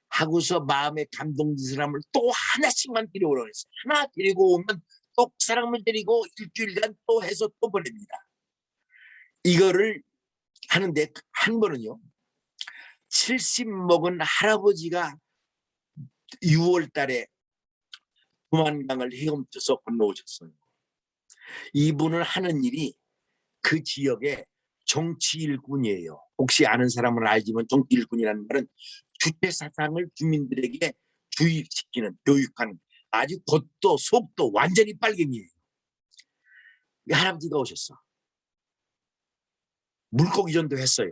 하고서 마음에 감동된 사람을 또 하나씩만 데려오라고 했어요. 하나 데리고 오면 또 그 사람을 데리고 일주일간 또 해서 또 보냅니다. 이거를 하는데 한 번은요, 70 먹은 할아버지가 6월 달에 두만강을 헤엄쳐서 건너오셨어요. 이분은 하는 일이 그 지역의 정치 일꾼이에요. 혹시 아는 사람은 알지만 정치 일꾼이라는 말은 주체 사상을 주민들에게 주입시키는, 교육하는, 아주 겉도 속도 완전히 빨갱이에요. 할아버지가 오셨어. 물고기 전도 했어요.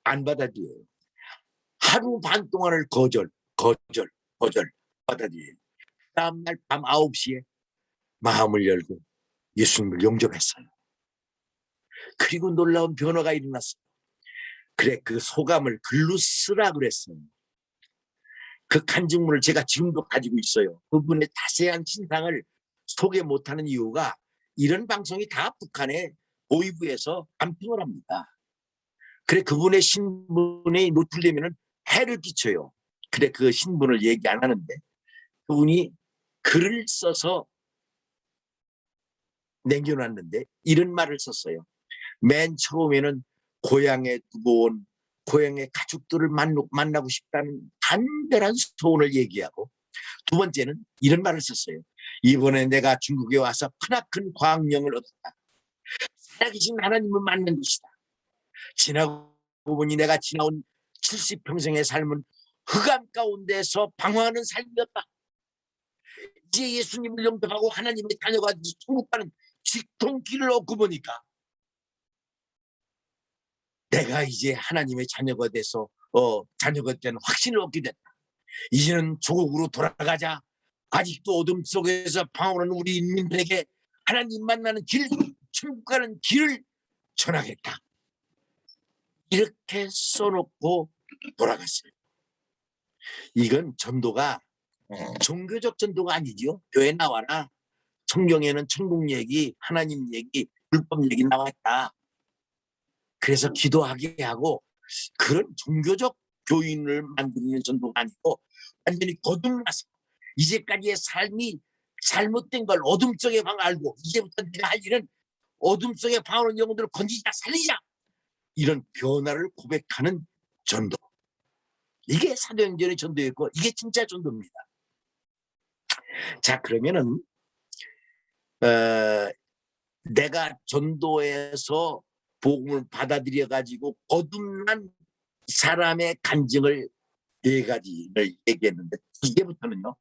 안 받아들여요. 하루 반 동안을 거절 받아들여요. 다음날 밤 9시에 마음을 열고 예수님을 영접했어요. 그리고 놀라운 변화가 일어났어요. 그래, 그 소감을 글로 쓰라 그랬어요. 그 간증문을 제가 지금도 가지고 있어요. 그분의 자세한 신상을 소개 못하는 이유가 이런 방송이 다 북한의 보위부에서 감평을 합니다. 그래, 그분의 신분이 노출되면 해를 끼쳐요. 그래, 그 신분을 얘기 안 하는데 그분이 글을 써서 남겨놨는데 이런 말을 썼어요. 맨 처음에는 고향에 두고 온 고향의 가족들을 만나고 싶다는 간절한 소원을 얘기하고, 두 번째는 이런 말을 썼어요. 이번에 내가 중국에 와서 크나큰 광명을 얻었다. 살아계신 하나님을 만난 것이다. 지나고 보니 내가 지나온 70평생의 삶은 흑암 가운데서 방황하는 삶이었다. 이제 예수님을 영접하고 하나님의 자녀가 천국 가는 직통길을 얻고 보니까 내가 이제 하나님의 자녀가 돼서 자녀가 된 확신을 얻게 됐다. 이제는 조국으로 돌아가자. 아직도 어둠 속에서 방황하는 우리 인민들에게 하나님 만나는 길, 천국 가는 길을 전하겠다. 이렇게 써놓고 돌아갔어요. 이건 전도가 종교적 전도가 아니죠. 교회 나와라. 성경에는 천국 얘기, 하나님 얘기, 불법 얘기 나왔다. 그래서 기도하게 하고 그런 종교적 교인을 만드는 전도가 아니고 완전히 거듭나서 이제까지의 삶이 잘못된 걸 어둠 속에 방 알고 이제부터 내가 할 일은 어둠 속에 방하는 영혼들을 건지자 살리자, 이런 변화를 고백하는 전도. 이게 사도행전의 전도였고 이게 진짜 전도입니다. 자, 그러면은 내가 전도에서 복음을 받아들여 가지고 거듭난 사람의 간증을 4가지를 얘기했는데, 이제부터는요,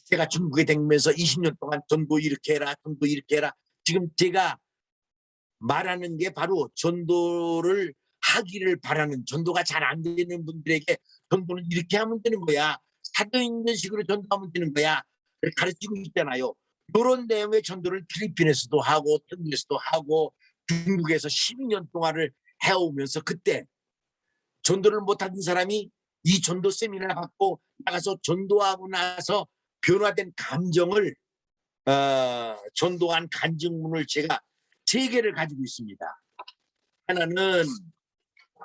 제가 중국에 다니면서 20년 동안 전도 이렇게 해라, 전도 이렇게 해라. 지금 제가 말하는 게 바로 전도를 하기를 바라는, 전도가 잘 안 되는 분들에게 전도는 이렇게 하면 되는 거야, 사도행전 식으로 전도하면 되는 거야 가르치고 있잖아요. 이런 내용의 전도를 필리핀에서도 하고 태국에서도 하고 중국에서 12년 동안을 해오면서, 그때 전도를 못하는 사람이 이 전도 세미나 받고 나가서 전도하고 나서 변화된 감정을 전도한 간증문을 제가 3개를 가지고 있습니다. 하나는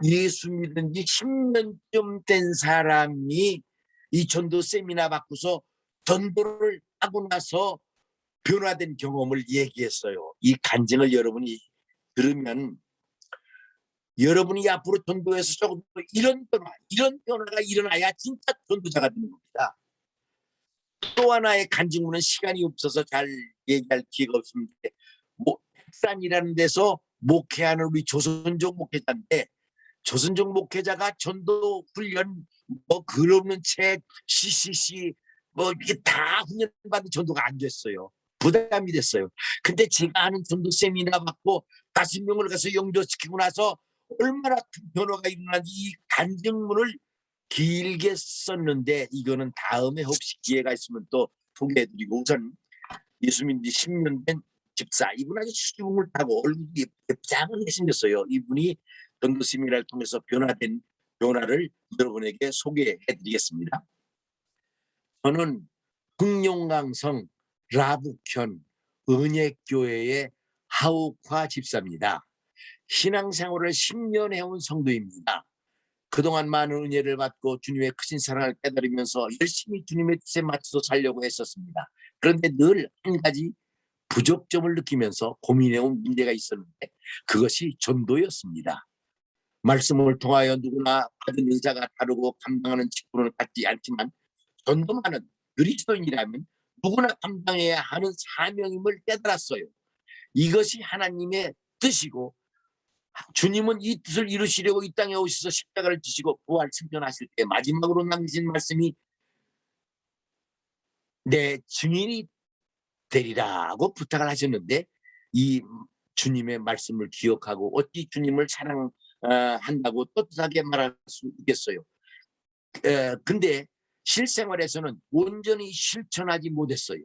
예수 믿은 지 10년쯤 된 사람이 이 전도 세미나 받고서 전도를 하고 나서 변화된 경험을 얘기했어요. 이 간증을 여러분이 들으면 여러분이 앞으로 전도에서 조금 더 이런 변화가 일어나야 진짜 전도자가 되는 겁니다. 또 하나의 간증문은 시간이 없어서 잘 얘기할 기회가 없습니다. 백산이라는 데서 목회하는 우리 조선족 목회자인데, 조선족 목회자가 전도 훈련, 글 없는 책, CCC 이게 다 훈련받은 전도가 안 됐어요. 부담이 됐어요. 근데 제가 하는 전도 세미나 받고 50명을 가서 영접시키고 나서 얼마나 큰 변화가 일어난지 이 간증문을 길게 썼는데, 이거는 다음에 혹시 기회가 있으면 또 소개해드리고, 우선 예수 믿은 지 10년 된 집사, 이분 아주 수줍음을 타고 얼굴이 예쁘장하게 생겼어요. 이분이 전도 세미나를 통해서 변화된 변화를 여러분에게 소개해드리겠습니다. 저는 북룡강성 라북현 은혜교회의 하옥화 집사입니다. 신앙생활을 10년 해온 성도입니다. 그동안 많은 은혜를 받고 주님의 크신 사랑을 깨달으면서 열심히 주님의 뜻에 맞춰서 살려고 했었습니다. 그런데 늘 한 가지 부족점을 느끼면서 고민해온 문제가 있었는데 그것이 전도였습니다. 말씀을 통하여 누구나 받은 은사가 다르고 감당하는 직분은 같지 않지만 전도만은 그리스도인이라면 누구나 감당해야 하는 사명임을 깨달았어요. 이것이 하나님의 뜻이고 주님은 이 뜻을 이루시려고 이 땅에 오셔서 십자가를 지시고 부활 승천하실 때 마지막으로 남기신 말씀이 내 증인이 되리라고 부탁을 하셨는데 이 주님의 말씀을 기억하고 어찌 주님을 사랑한다고 떳떳하게 말할 수 있겠어요. 근데 실생활에서는 온전히 실천하지 못했어요.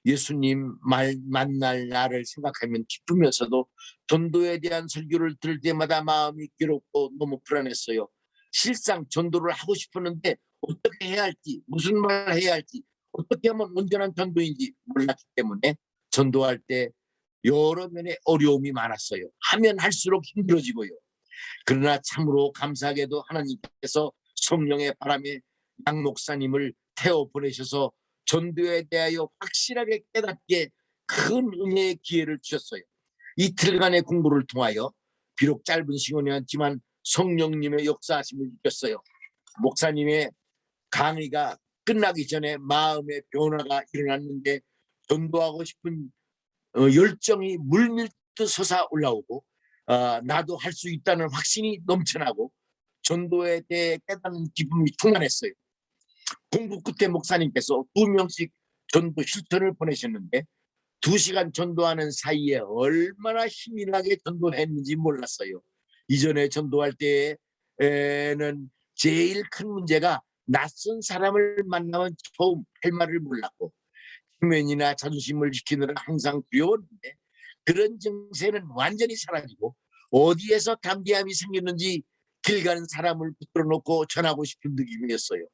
예수님 만날 날을 생각하면 기쁘면서도 전도에 대한 설교를 들을 때마다 마음이 괴롭고 너무 불안했어요. 실상 전도를 하고 싶었는데 어떻게 해야 할지, 무슨 말을 해야 할지, 어떻게 하면 온전한 전도인지 몰랐기 때문에 전도할 때 여러 면의 어려움이 많았어요. 하면 할수록 힘들어지고요. 그러나 참으로 감사하게도 하나님께서 성령의 바람에 양 목사님을 태워 보내셔서 전도에 대하여 확실하게 깨닫게 큰 은혜의 기회를 주셨어요. 이틀간의 공부를 통하여 비록 짧은 시간이었지만 성령님의 역사하심을 느꼈어요. 목사님의 강의가 끝나기 전에 마음의 변화가 일어났는데 전도하고 싶은 열정이 물밀듯 솟아 올라오고 나도 할 수 있다는 확신이 넘쳐나고 전도에 대해 깨닫는 기쁨이 충만했어요. 공부 끝에 목사님께서 2명씩 전도 실천을 보내셨는데 2시간 전도하는 사이에 얼마나 힘이 나게 전도했는지 몰랐어요. 이전에 전도할 때에는 제일 큰 문제가 낯선 사람을 만나면 처음 할 말을 몰랐고 표면이나 자존심을 지키느라 항상 두려웠는데 그런 증세는 완전히 사라지고 어디에서 담대함이 생겼는지 길 가는 사람을 붙들어 놓고 전하고 싶은 느낌이었어요.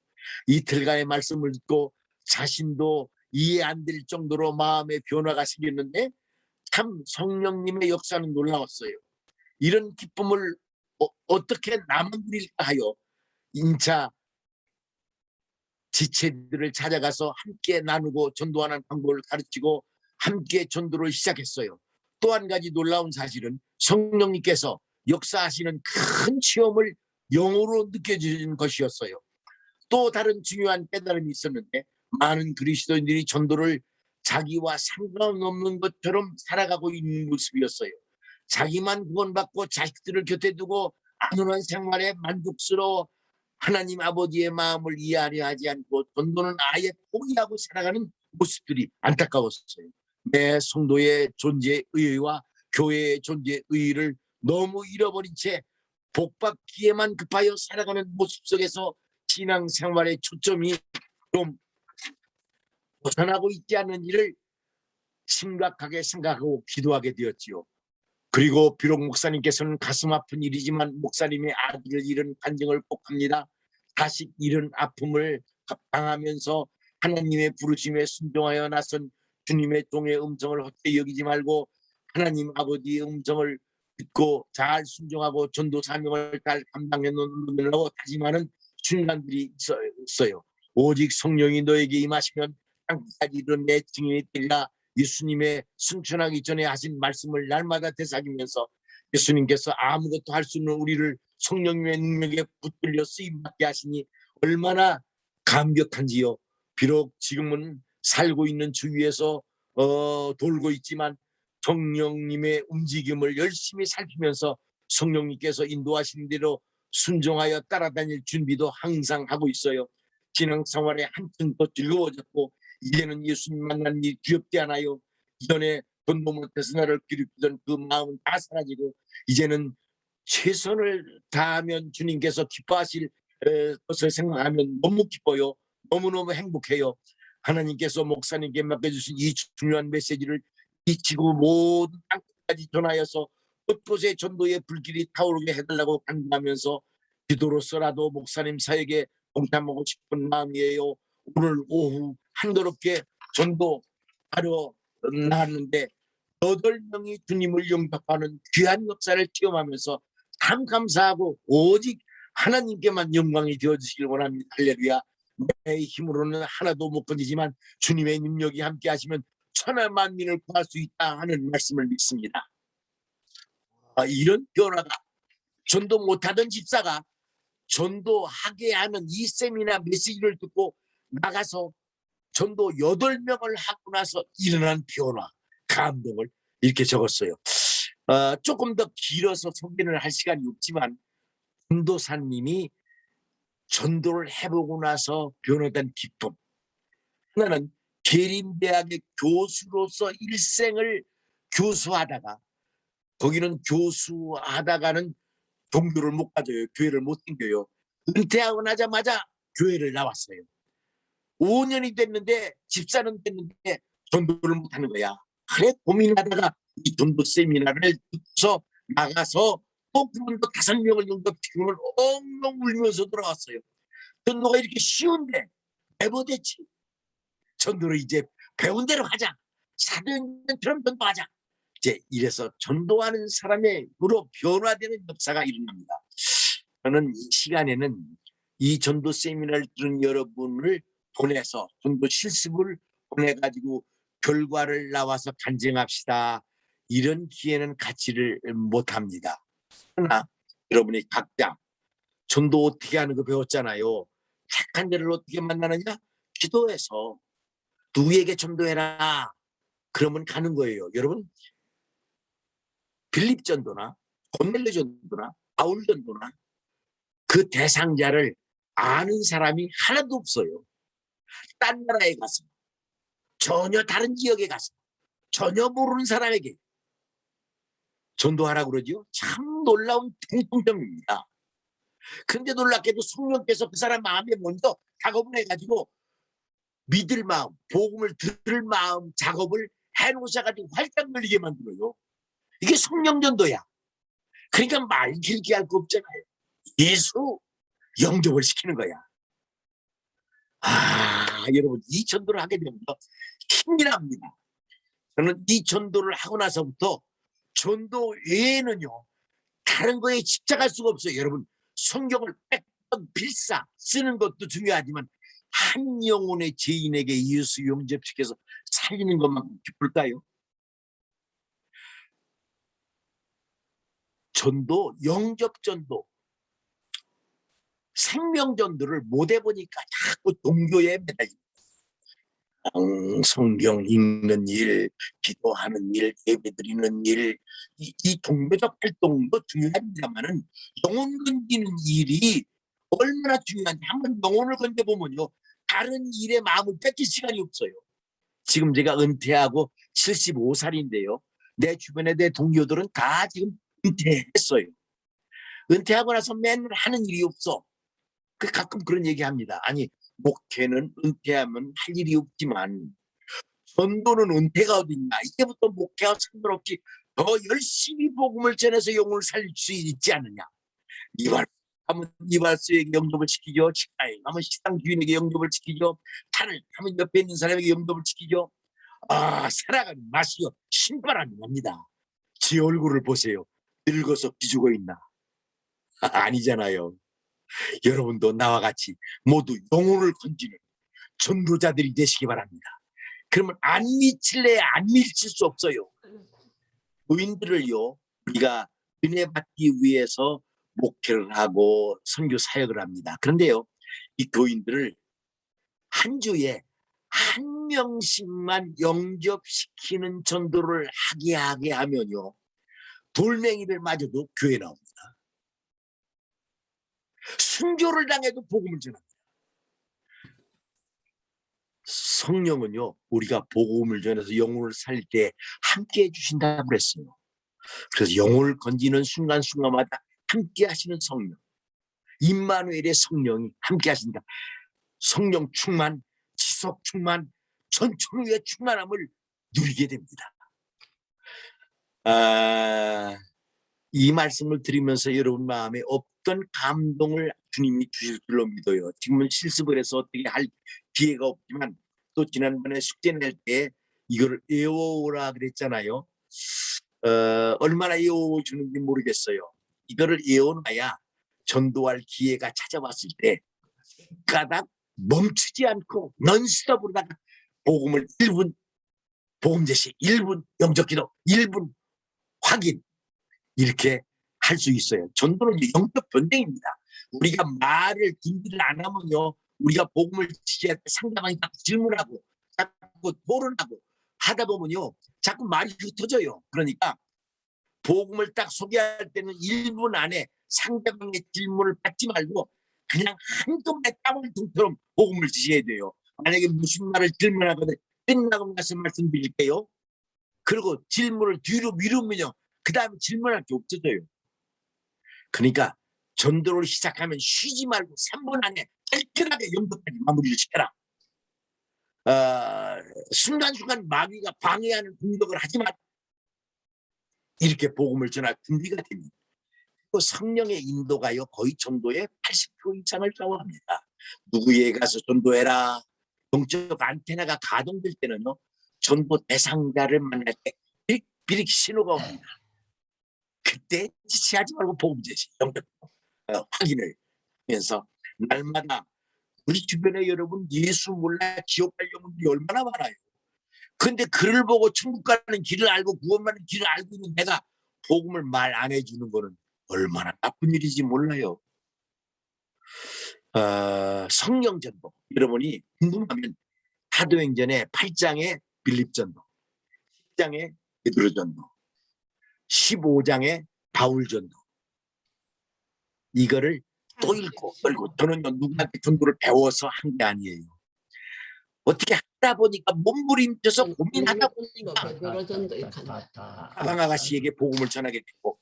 이틀간의 말씀을 듣고 자신도 이해 안 될 정도로 마음의 변화가 생겼는데 참 성령님의 역사는 놀라웠어요. 이런 기쁨을 어떻게 나만 누릴까 하여 인차 지체들을 찾아가서 함께 나누고 전도하는 방법을 가르치고 함께 전도를 시작했어요. 또 한 가지 놀라운 사실은 성령님께서 역사하시는 큰 체험을 영으로 느껴지는 것이었어요. 또 다른 중요한 깨달음이 있었는데 많은 그리스도인들이 전도를 자기와 상관없는 것처럼 살아가고 있는 모습이었어요. 자기만 구원받고 자식들을 곁에 두고 안온한 생활에 만족스러워 하나님 아버지의 마음을 이해하려 하지 않고 전도는 아예 포기하고 살아가는 모습들이 안타까웠어요. 내 성도의 존재 의의와 교회의 존재 의의를 너무 잃어버린 채 복받기에만 급하여 살아가는 모습 속에서 신앙생활의 초점이 좀 벗어나고 있지 않는지를 심각하게 생각하고 기도하게 되었지요. 그리고 비록 목사님께서는 가슴 아픈 일이지만 목사님의 아들을 잃은 간증을 꼭 합니다. 자식 잃은 아픔을 당하면서 하나님의 부르심에 순종하여 나선 주님의 종의 음성을 헛되이 여기지 말고 하나님 아버지의 음성을 듣고 잘 순종하고 전도 사명을 잘 감당해 놓으려고 다짐하는 순간들이 있어요. 오직 성령이 너에게 임하시면 땅까지 이른 내 증인이 되리라. 예수님의 승천하기 전에 하신 말씀을 날마다 되새기면서 예수님께서 아무것도 할 수 없는 우리를 성령님의 능력에 붙들려 쓰임받게 하시니 얼마나 감격한지요. 비록 지금은 살고 있는 주위에서 돌고 있지만 성령님의 움직임을 열심히 살피면서 성령님께서 인도하시는 대로 순종하여 따라다닐 준비도 항상 하고 있어요. 신앙생활에 한층 더 즐거워졌고 이제는 예수님 만난 일이 두렵지 않아요. 이전에 돈도 못해서 나를 괴롭히던 그 마음은 다 사라지고 이제는 최선을 다하면 주님께서 기뻐하실 것을 생각하면 너무 기뻐요. 너무너무 행복해요. 하나님께서 목사님께 맡겨주신 이 중요한 메시지를 이 지구 모든 땅까지 전하여서 곳곳에 전도의 불길이 타오르게 해달라고 간구하면서 기도로서라도 목사님 사역에 동참하고 싶은 마음이에요. 오늘 오후 한가롭게 전도하러 나왔는데 8명이 주님을 영접하는 귀한 역사를 체험하면서 참 감사하고 오직 하나님께만 영광이 되어주시길 원합니다. 할렐루야. 내 힘으로는 하나도 못 건지지만 주님의 능력이 함께 하시면 천하 만민을 구할 수 있다 하는 말씀을 믿습니다. 이런 변화가, 전도 못하던 집사가 전도하게 하는 이 세미나 메시지를 듣고 나가서 전도 8명을 하고 나서 일어난 변화, 감동을 이렇게 적었어요. 조금 더 길어서 소개를 할 시간이 없지만, 전도사님이 전도를 해보고 나서 변화된 기쁨. 하나는 계림대학의 교수로서 일생을 교수하다가, 거기는 교수하다가는 종교를 못 가져요. 교회를 못 생겨요. 은퇴하고 나자마자 교회를 나왔어요. 5년이 됐는데, 집사는 됐는데 전도를 못하는 거야. 그래 고민하다가 이 전도 세미나를 듣고서 나가서 또 그분도 5명을 영접시키면 엉엉 울면서 돌아왔어요. 전도가 이렇게 쉬운데 왜 못했지? 전도를 이제 배운 대로 하자. 사도행전처럼 전도하자. 이제 이래서 전도하는 사람으로 변화되는 역사가 일어납니다. 저는 이 시간에는 이 전도 세미나를 들은 여러분을 보내서 전도 실습을 보내가지고 결과를 나와서 간증합시다. 이런 기회는 갖지를 못합니다. 그러나 여러분이 각자 전도 어떻게 하는 거 배웠잖아요. 착한 자를 어떻게 만나느냐? 기도해서 누구에게 전도해라. 그러면 가는 거예요. 여러분, 빌립 전도나 고넬료 전도나 바울 전도나 그 대상자를 아는 사람이 하나도 없어요. 딴 나라에 가서, 전혀 다른 지역에 가서, 전혀 모르는 사람에게 전도하라고 그러죠. 참 놀라운 공통점입니다. 그런데 놀랍게도 성령께서 그 사람 마음에 먼저 작업을 해가지고 믿을 마음, 복음을 들을 마음 작업을 해놓으셔가지고 활짝 열리게 만들어요. 이게 성령 전도야. 그러니까 말 길게 할 거 없잖아요. 예수 영접을 시키는 거야. 여러분, 이 전도를 하게 되면 힘이 납니다. 저는 이 전도를 하고 나서부터 전도 외에는요, 다른 거에 집착할 수가 없어요. 여러분, 성경을 빽빽 필사 쓰는 것도 중요하지만 한 영혼의 죄인에게 예수 영접시켜서 살리는 것만큼 기쁠까요? 전도, 영접전도, 생명전도를 못 해보니까 자꾸 종교에 매달립니다. 성경 읽는 일, 기도하는 일, 예배드리는 일, 이 종교적 활동도 중요합니다만은 영혼 건지는 일이 얼마나 중요한지 한번 영혼을 건져보면요, 다른 일에 마음을 뺏길 시간이 없어요. 지금 제가 은퇴하고 75살인데요. 내 주변에 내 동료들은 다 지금 은퇴했어요. 은퇴하고 나서 맨날 하는 일이 없어. 가끔 그런 얘기합니다. 아니, 목회는 은퇴하면 할 일이 없지만 전도는 은퇴가 어딨냐. 이제부터 목회와 상관없이 더 열심히 복음을 전해서 영혼을 살릴 수 있지 않느냐. 하면 이발소에게 영접을 시키죠. 식당에 가면 식당 주인에게 영접을 시키죠. 차를 타면 옆에 있는 사람에게 영접을 시키죠. 살아가는 맛이요, 신바람이 납니다. 제 얼굴을 보세요. 늙어서 기죽어 있나? 아니잖아요. 여러분도 나와 같이 모두 영혼을 건지는 전도자들이 되시기 바랍니다. 그러면 안 미칠래 안 미칠 수 없어요. 교인들을요, 우리가 은혜 받기 위해서 목회를 하고 선교 사역을 합니다. 그런데요, 이 교인들을 한 주에 한 명씩만 영접시키는 전도를 하게 하면요, 돌멩이를 맞아도 교회 나옵니다. 순교를 당해도 복음을 전합니다. 성령은요, 우리가 복음을 전해서 영혼을 살릴 때 함께 해주신다고 그랬어요. 그래서 영혼을 건지는 순간순간마다 함께 하시는 성령, 임마누엘의 성령이 함께 하신다. 성령 충만, 지속 충만, 전천후의 충만함을 누리게 됩니다. 이 말씀을 드리면서 여러분 마음에 어떤 감동을 주님이 주실 줄로 믿어요. 지금은 실습을 해서 어떻게 할 기회가 없지만, 또 지난번에 숙제 낼 때 이거를 외워오라 그랬잖아요. 얼마나 외워주는지 모르겠어요. 이거를 외워놔야 전도할 기회가 찾아왔을 때 가닥 멈추지 않고 넌스톱으로다가 복음을 1분, 복음 제시 1분, 영적 기도 1분 확인, 이렇게 할 수 있어요. 전도는 영적 전쟁입니다. 우리가 말을 준비를 안 하면요, 우리가 복음을 지시할 때 상대방이 자꾸 질문하고 자꾸 토론하고 하다 보면요, 자꾸 말이 흩어져요. 그러니까 복음을 딱 소개할 때는 1분 안에 상대방의 질문을 받지 말고 그냥 한꺼번에 따봉통처럼 복음을 지셔야 돼요. 만약에 무슨 말을 질문하거든, 끝나고 나서 말씀드릴게요. 그리고 질문을 뒤로 미루면요, 그 다음에 질문할 게 없어져요. 그러니까 전도를 시작하면 쉬지 말고 3분 안에 깔끔하게 영도까지 마무리를 시켜라. 순간순간 마귀가 방해하는 공격을 하지만 이렇게 복음을 전할 준비가 됩니다. 또 성령의 인도가요, 거의 전도의 80% 이상을 좌우합니다. 누구에게 가서 전도해라. 영적 안테나가 가동될 때는요, 전도 대상자를 만날 때 비릭비릭 신호가 옵니다. 그때 지체하지 말고 복음 제시, 영적 확인을 하면서 날마다 우리 주변에 여러분 예수 몰라 지옥 갈 영혼들이 얼마나 많아요. 근데 그를 보고 천국 가는 길을 알고 구원받는 길을 알고 있는 내가 복음을 말 안 해주는 거는 얼마나 나쁜 일인지 몰라요. 성령 전도, 여러분이 궁금하면 사도행전의 8장의 빌립 전도, 10장의 베드로 전도, 15장의 바울 전도, 이거를 또 읽고 저는 누구한테 전도를 배워서 한 게 아니에요. 어떻게 하다 보니까 몸부림쳐서 고민하다 보니까 아방 아가씨에게 복음을 전하게 됐고,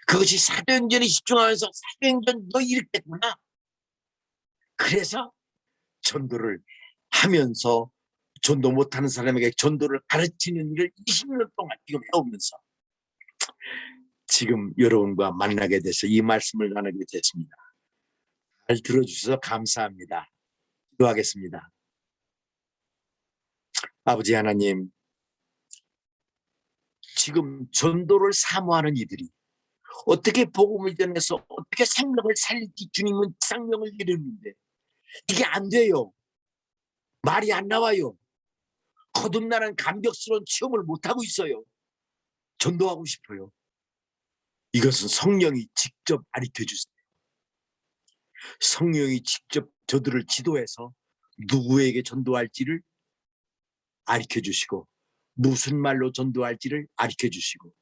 그것이 사도행전에 집중하면서 사도행전 너 이렇게 했구나. 그래서 전도를 하면서 전도 못하는 사람에게 전도를 가르치는 일을 20년 동안 지금 해오면서 지금 여러분과 만나게 돼서 이 말씀을 나누게 됐습니다. 잘 들어주셔서 감사합니다. 기도하겠습니다. 아버지 하나님, 지금 전도를 사모하는 이들이 어떻게 복음을 전해서 어떻게 생명을 살릴지 주님은 생명을 내렸는데 이게 안 돼요. 말이 안 나와요. 거듭나는 감격스러운 체험을 못하고 있어요. 전도하고 싶어요. 이것은 성령이 직접 가르쳐 주세요. 성령이 직접 저들을 지도해서 누구에게 전도할지를 가르쳐 주시고 무슨 말로 전도할지를 가르쳐 주시고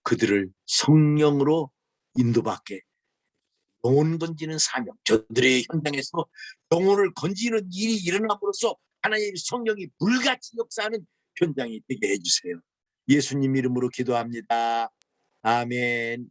그들을 성령으로 인도받게, 영혼 건지는 사명, 저들의 현장에서 영혼을 건지는 일이 일어남으로써 하나님의 성령이 불같이 역사하는 현장이 되게 해주세요. 예수님 이름으로 기도합니다. 아멘.